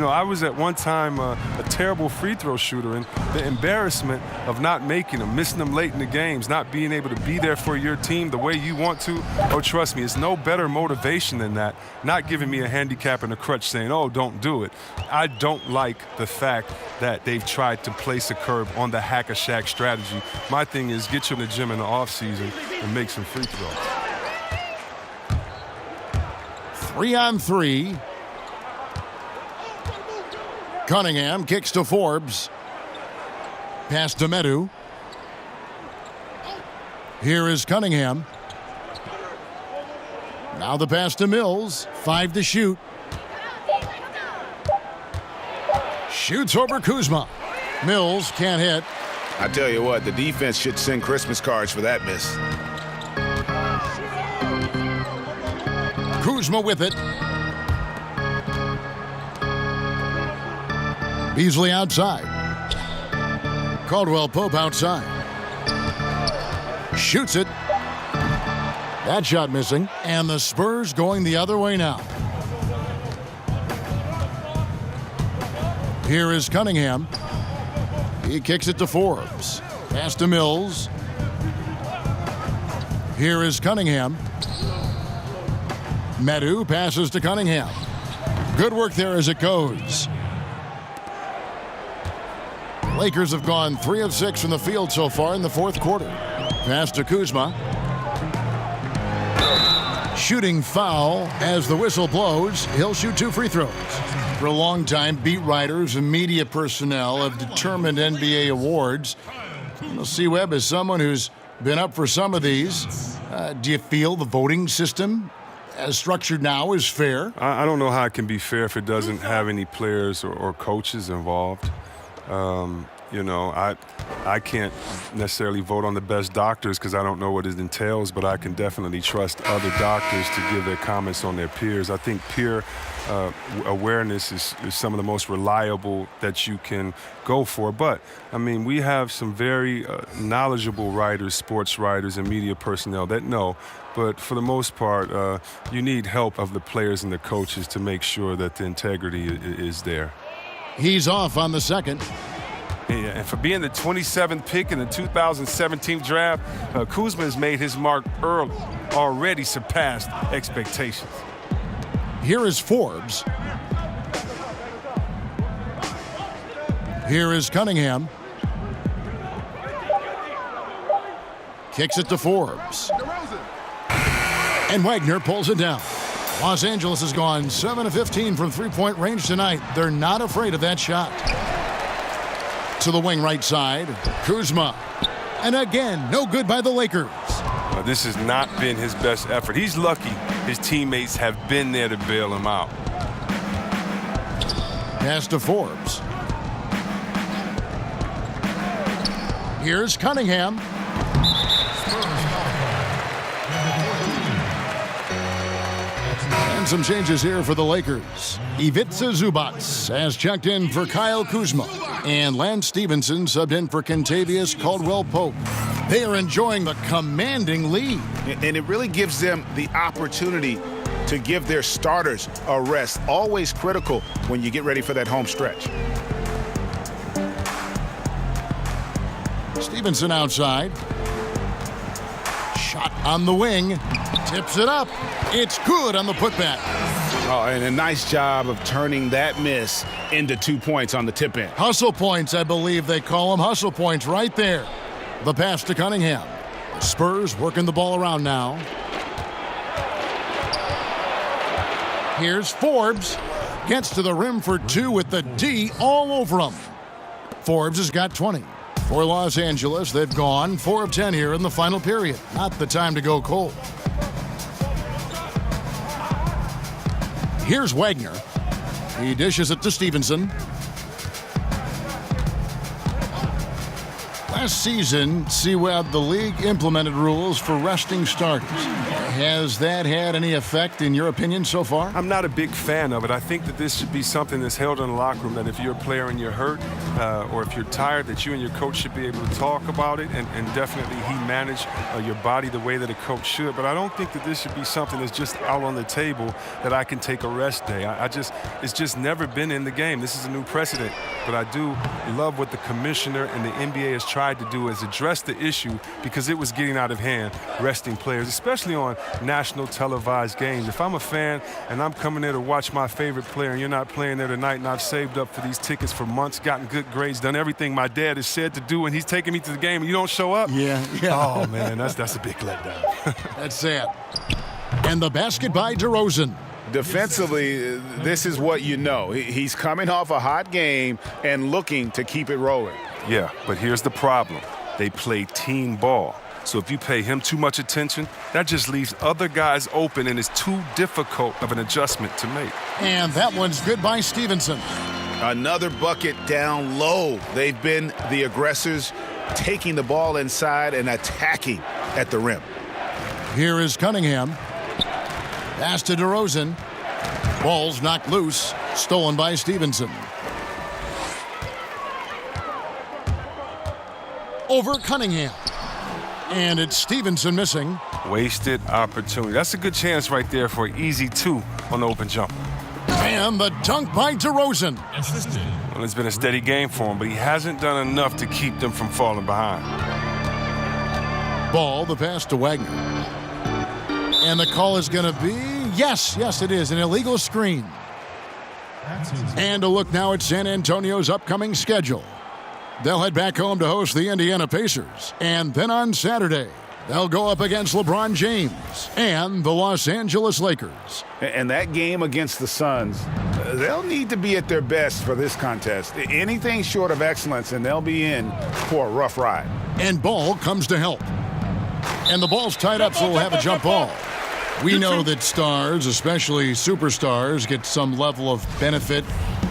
I was at one time a terrible free throw shooter, and the embarrassment of not making them, missing them late in the games, not being able to be there for your team the way you want to, oh, trust me, it's no better motivation than that. Not giving me a handicap and a crutch saying, oh, don't do it. I don't like the fact that they've tried to place a curb on the hack-a-shack strategy. My thing is get you in the gym in the offseason and make some free throws. 3-on-3. Cunningham kicks to Forbes. Pass to Medu. Here is Cunningham. Now the pass to Mills. 5 to shoot. Shoots over Kuzma. Mills can't hit. I tell you what, the defense should send Christmas cards for that miss. Kuzma with it. Beasley outside. Caldwell-Pope outside. Shoots it. That shot missing. And the Spurs going the other way now. Here is Cunningham. He kicks it to Forbes. Pass to Mills. Here is Cunningham. Medu passes to Cunningham. Good work there as it goes. Lakers have gone 3 of 6 from the field so far in the fourth quarter. Pass to Kuzma. Shooting foul as the whistle blows. He'll shoot 2 free throws. For a long time, beat writers and media personnel have determined NBA awards. C-Webb, as someone who's been up for some of these, do you feel the voting system as structured now is fair? I don't know how it can be fair if it doesn't have any players or coaches involved. You know, I can't necessarily vote on the best doctors because I don't know what it entails, but I can definitely trust other doctors to give their comments on their peers. I think peer awareness is some of the most reliable that you can go for. But, I mean, we have some very knowledgeable writers, sports writers, and media personnel that know. But for the most part, you need help of the players and the coaches to make sure that the integrity is there. He's off on the second. Yeah, and for being the 27th pick in the 2017 draft, Kuzma has made his mark early, already surpassed expectations. Here is Forbes. Here is Cunningham. Kicks it to Forbes. And Wagner pulls it down. Los Angeles has gone 7 of 15 from three-point range tonight. They're not afraid of that shot. To the wing right side, Kuzma. And again, no good by the Lakers. This has not been his best effort. He's lucky his teammates have been there to bail him out. Pass to Forbes. Here's Cunningham. And some changes here for the Lakers. Ivica Zubac has checked in for Kyle Kuzma. And Lance Stevenson subbed in for Kentavious Caldwell-Pope. They are enjoying the commanding lead. And it really gives them the opportunity to give their starters a rest. Always critical when you get ready for that home stretch. Stevenson outside. Shot on the wing. Tips it up. It's good on the putback. Oh, and a nice job of turning that miss into 2 points on the tip in. Hustle points, I believe they call them. Hustle points right there. The pass to Cunningham. Spurs working the ball around now. Here's Forbes. Gets to the rim for two with the D all over him. Forbes has got 20. For Los Angeles, they've gone 4 of 10 here in the final period. Not the time to go cold. Here's Wagner. He dishes it to Stevenson. Last season, C-Web, the league implemented rules for resting starters. Has that had any effect, in your opinion, so far? I'm not a big fan of it. I think that this should be something that's held in the locker room, that if you're a player and you're hurt or if you're tired, that you and your coach should be able to talk about it and definitely he manage your body the way that a coach should. But I don't think that this should be something that's just out on the table that I can take a rest day. It's just never been in the game. This is a new precedent. But I do love what the commissioner and the NBA has tried to do is address the issue because it was getting out of hand, resting players, especially on national televised games. If I'm a fan and I'm coming there to watch my favorite player and you're not playing there tonight and I've saved up for these tickets for months, gotten good grades, done everything my dad has said to do, and he's taking me to the game and you don't show up? Yeah. Oh, man, that's a big letdown. That's sad. And the basket by DeRozan. Defensively, this is what you know. He's coming off a hot game and looking to keep it rolling. Yeah, but here's the problem. They play team ball. So if you pay him too much attention, that just leaves other guys open and it's too difficult of an adjustment to make. And that one's good by Stevenson. Another bucket down low. They've been the aggressors, taking the ball inside and attacking at the rim. Here is Cunningham. Pass to DeRozan. Ball's knocked loose. Stolen by Stevenson. Over Cunningham. And it's Stevenson missing. Wasted opportunity. That's a good chance right there for an easy 2 on the open jump. And the dunk by DeRozan. Well, it's been a steady game for him, but he hasn't done enough to keep them from falling behind. Ball, the pass to Wagner. And the call is going to be, yes, it is, an illegal screen. And a look now at San Antonio's upcoming schedule. They'll head back home to host the Indiana Pacers. And then on Saturday, they'll go up against LeBron James and the Los Angeles Lakers. And that game against the Suns, they'll need to be at their best for this contest. Anything short of excellence, and they'll be in for a rough ride. And Ball comes to help. And the ball's tied up, so we'll have a jump ball. We know that stars, especially superstars, get some level of benefit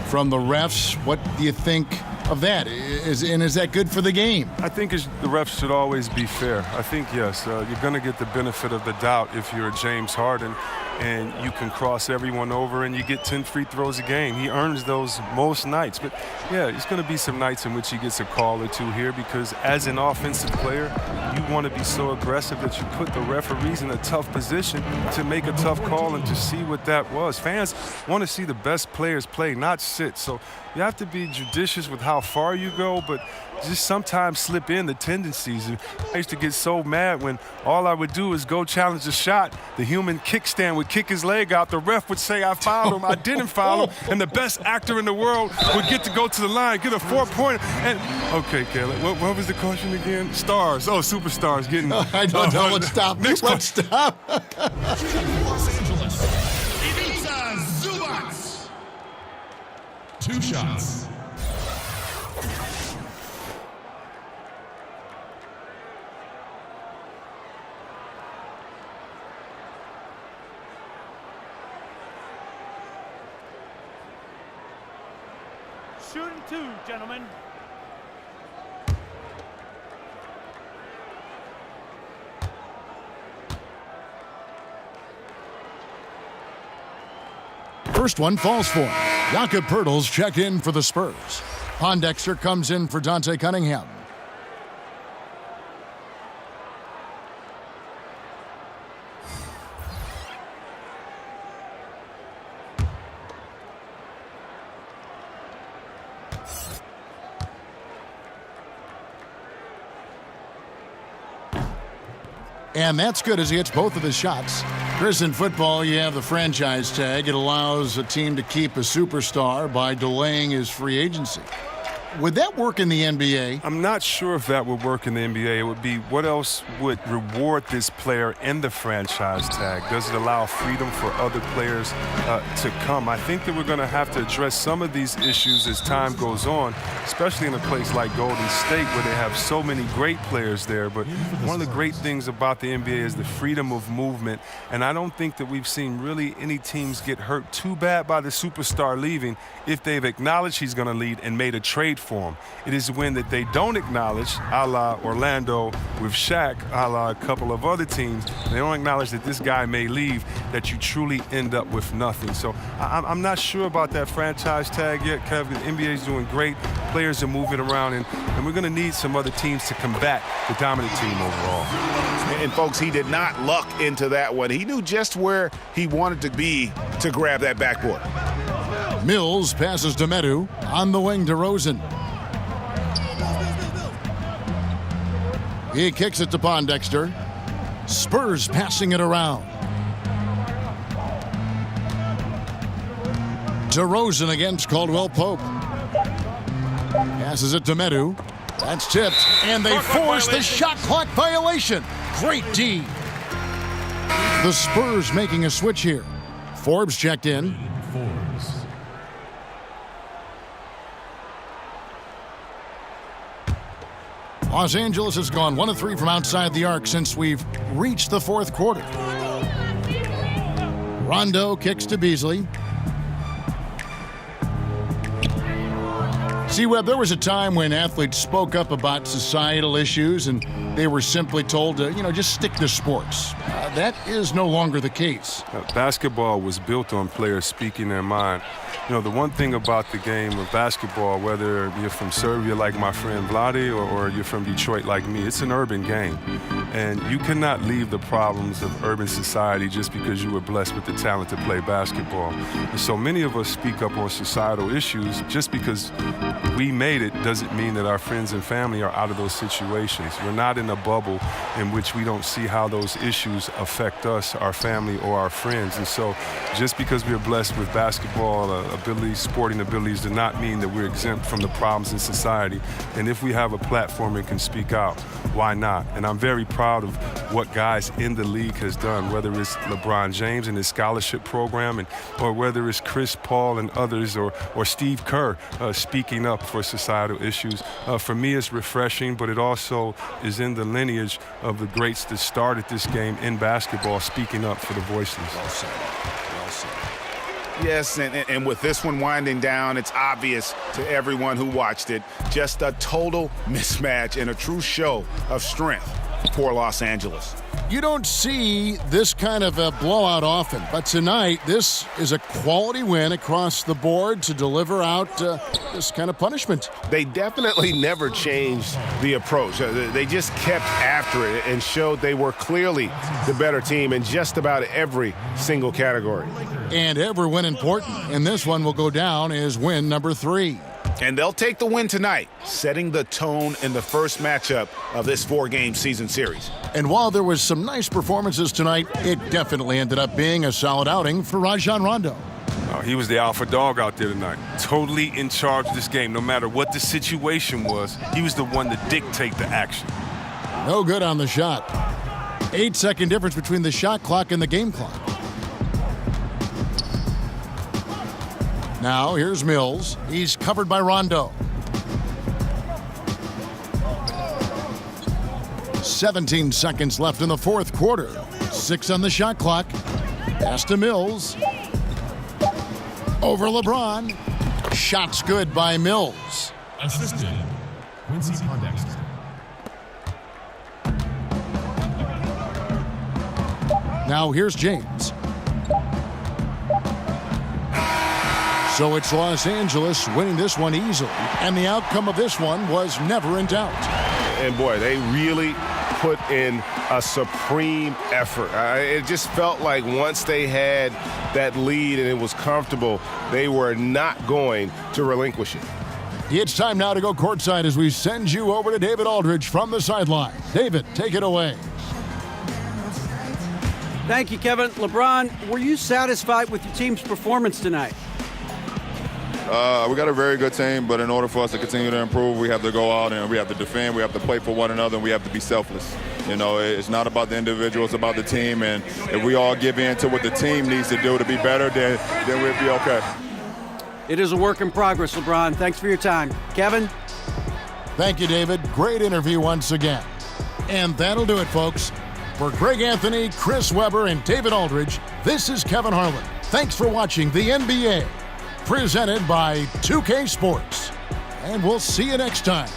from the refs. What do you think of that? Is that good for the game? I think the refs should always be fair. I think, yes, you're going to get the benefit of the doubt if you're James Harden and you can cross everyone over and you get 10 free throws a game. He earns those most nights. But, yeah, there's going to be some nights in which he gets a call or two here because as an offensive player, you want to be so aggressive that you put the referees in a tough position to make a tough call and to see what that was. Fans want to see the best players play, not sit. So you have to be judicious with how far you go, but just sometimes slip in the tendencies. I used to get so mad when all I would do is go challenge a shot. The human kickstand would kick his leg out. The ref would say I fouled him. I didn't foul him. And the best actor in the world would get to go to the line, get a 4-pointer. And okay, Caleb, what was the question again? Stars. Oh, superstars getting. I don't know. Let's stop. Let's stop. Los Angeles. Ivica Zubac. 2 shots. Shooting 2, gentlemen. First one falls for him. Jakob Poeltl's checked in for the Spurs. Pondexter comes in for Dante Cunningham. And that's good as he hits both of his shots. Chris, in football, you have the franchise tag. It allows a team to keep a superstar by delaying his free agency. Would that work in the NBA? I'm not sure if that would work in the NBA. It would be what else would reward this player in the franchise tag? Does it allow freedom for other players to come? I think that we're going to have to address some of these issues as time goes on, especially in a place like Golden State where they have so many great players there. But one of the great things about the NBA is the freedom of movement, and I don't think that we've seen really any teams get hurt too bad by the superstar leaving if they've acknowledged he's going to lead and made a trade for him. It is when that they don't acknowledge, a la Orlando with Shaq, a la a couple of other teams, they don't acknowledge that this guy may leave, that you truly end up with nothing. So I'm not sure about that franchise tag yet, Kevin. The NBA is doing great. Players are moving around, and we're going to need some other teams to combat the dominant team overall. And folks, he did not luck into that one. He knew just where he wanted to be to grab that backboard. Mills passes to Medu. On the wing to Rosen. He kicks it to Pondexter. Spurs passing it around. DeRozan against Caldwell Pope. Passes it to Medu. That's tipped, and they force the shot clock violation. Great D. The Spurs making a switch here. Forbes checked in. Los Angeles has gone 1 of 3 from outside the arc since we've reached the fourth quarter. Rondo kicks to Beasley. See, Webb, there was a time when athletes spoke up about societal issues and they were simply told to, just stick to sports. That is no longer the case. Basketball was built on players speaking their mind. The one thing about the game of basketball, whether you're from Serbia like my friend Vlade or you're from Detroit like me, it's an urban game. And you cannot leave the problems of urban society just because you were blessed with the talent to play basketball. And so many of us speak up on societal issues. Just because we made it doesn't mean that our friends and family are out of those situations. We're not in a bubble in which we don't see how those issues affect us, our family, or our friends. And so just because we're blessed with basketball abilities, sporting abilities, does not mean that we're exempt from the problems in society. And if we have a platform and can speak out, why not? And I'm very proud of what guys in the league has done, whether it's LeBron James and his scholarship program, or whether it's Chris Paul and others, or Steve Kerr speaking up for societal issues. For me, it's refreshing, but it also is in the lineage of the greats that started this game in basketball, speaking up for the voiceless. Well said. Well said. Yes, and with this one winding down, it's obvious to everyone who watched it. Just a total mismatch and a true show of strength for Los Angeles. You don't see this kind of a blowout often, but tonight this is a quality win across the board to deliver out this kind of punishment. They definitely never changed the approach. They just kept after it and showed they were clearly the better team in just about every single category. And every win important, and this one will go down as win number 3. And they'll take the win tonight, setting the tone in the first matchup of this 4-game season series. And while there was some nice performances tonight, it definitely ended up being a solid outing for Rajon Rondo. He was the alpha dog out there tonight, totally in charge of this game. No matter what the situation was, he was the one to dictate the action. No good on the shot. 8-second difference between the shot clock and the game clock. Now, here's Mills. He's covered by Rondo. 17 seconds left in the fourth quarter. 6 on the shot clock. Pass to Mills. Over LeBron. Shots good by Mills. Assisted, Quincy Pondexter. Now here's James. So it's Los Angeles winning this one easily. And the outcome of this one was never in doubt. And boy, they really put in a supreme effort. It just felt like once they had that lead and it was comfortable, they were not going to relinquish it. It's time now to go courtside as we send you over to David Aldridge from the sideline. David, take it away. Thank you, Kevin. LeBron, were you satisfied with your team's performance tonight? We got a very good team, but in order for us to continue to improve, we have to go out and we have to defend, we have to play for one another, and we have to be selfless. You know, it's not about the individual, it's about the team, and if we all give in to what the team needs to do to be better, then we'll be okay. It is a work in progress, LeBron. Thanks for your time. Kevin? Thank you, David. Great interview once again. And that'll do it, folks. For Greg Anthony, Chris Webber, and David Aldridge, this is Kevin Harlan. Thanks for watching the NBA. Presented by 2K Sports. And we'll see you next time.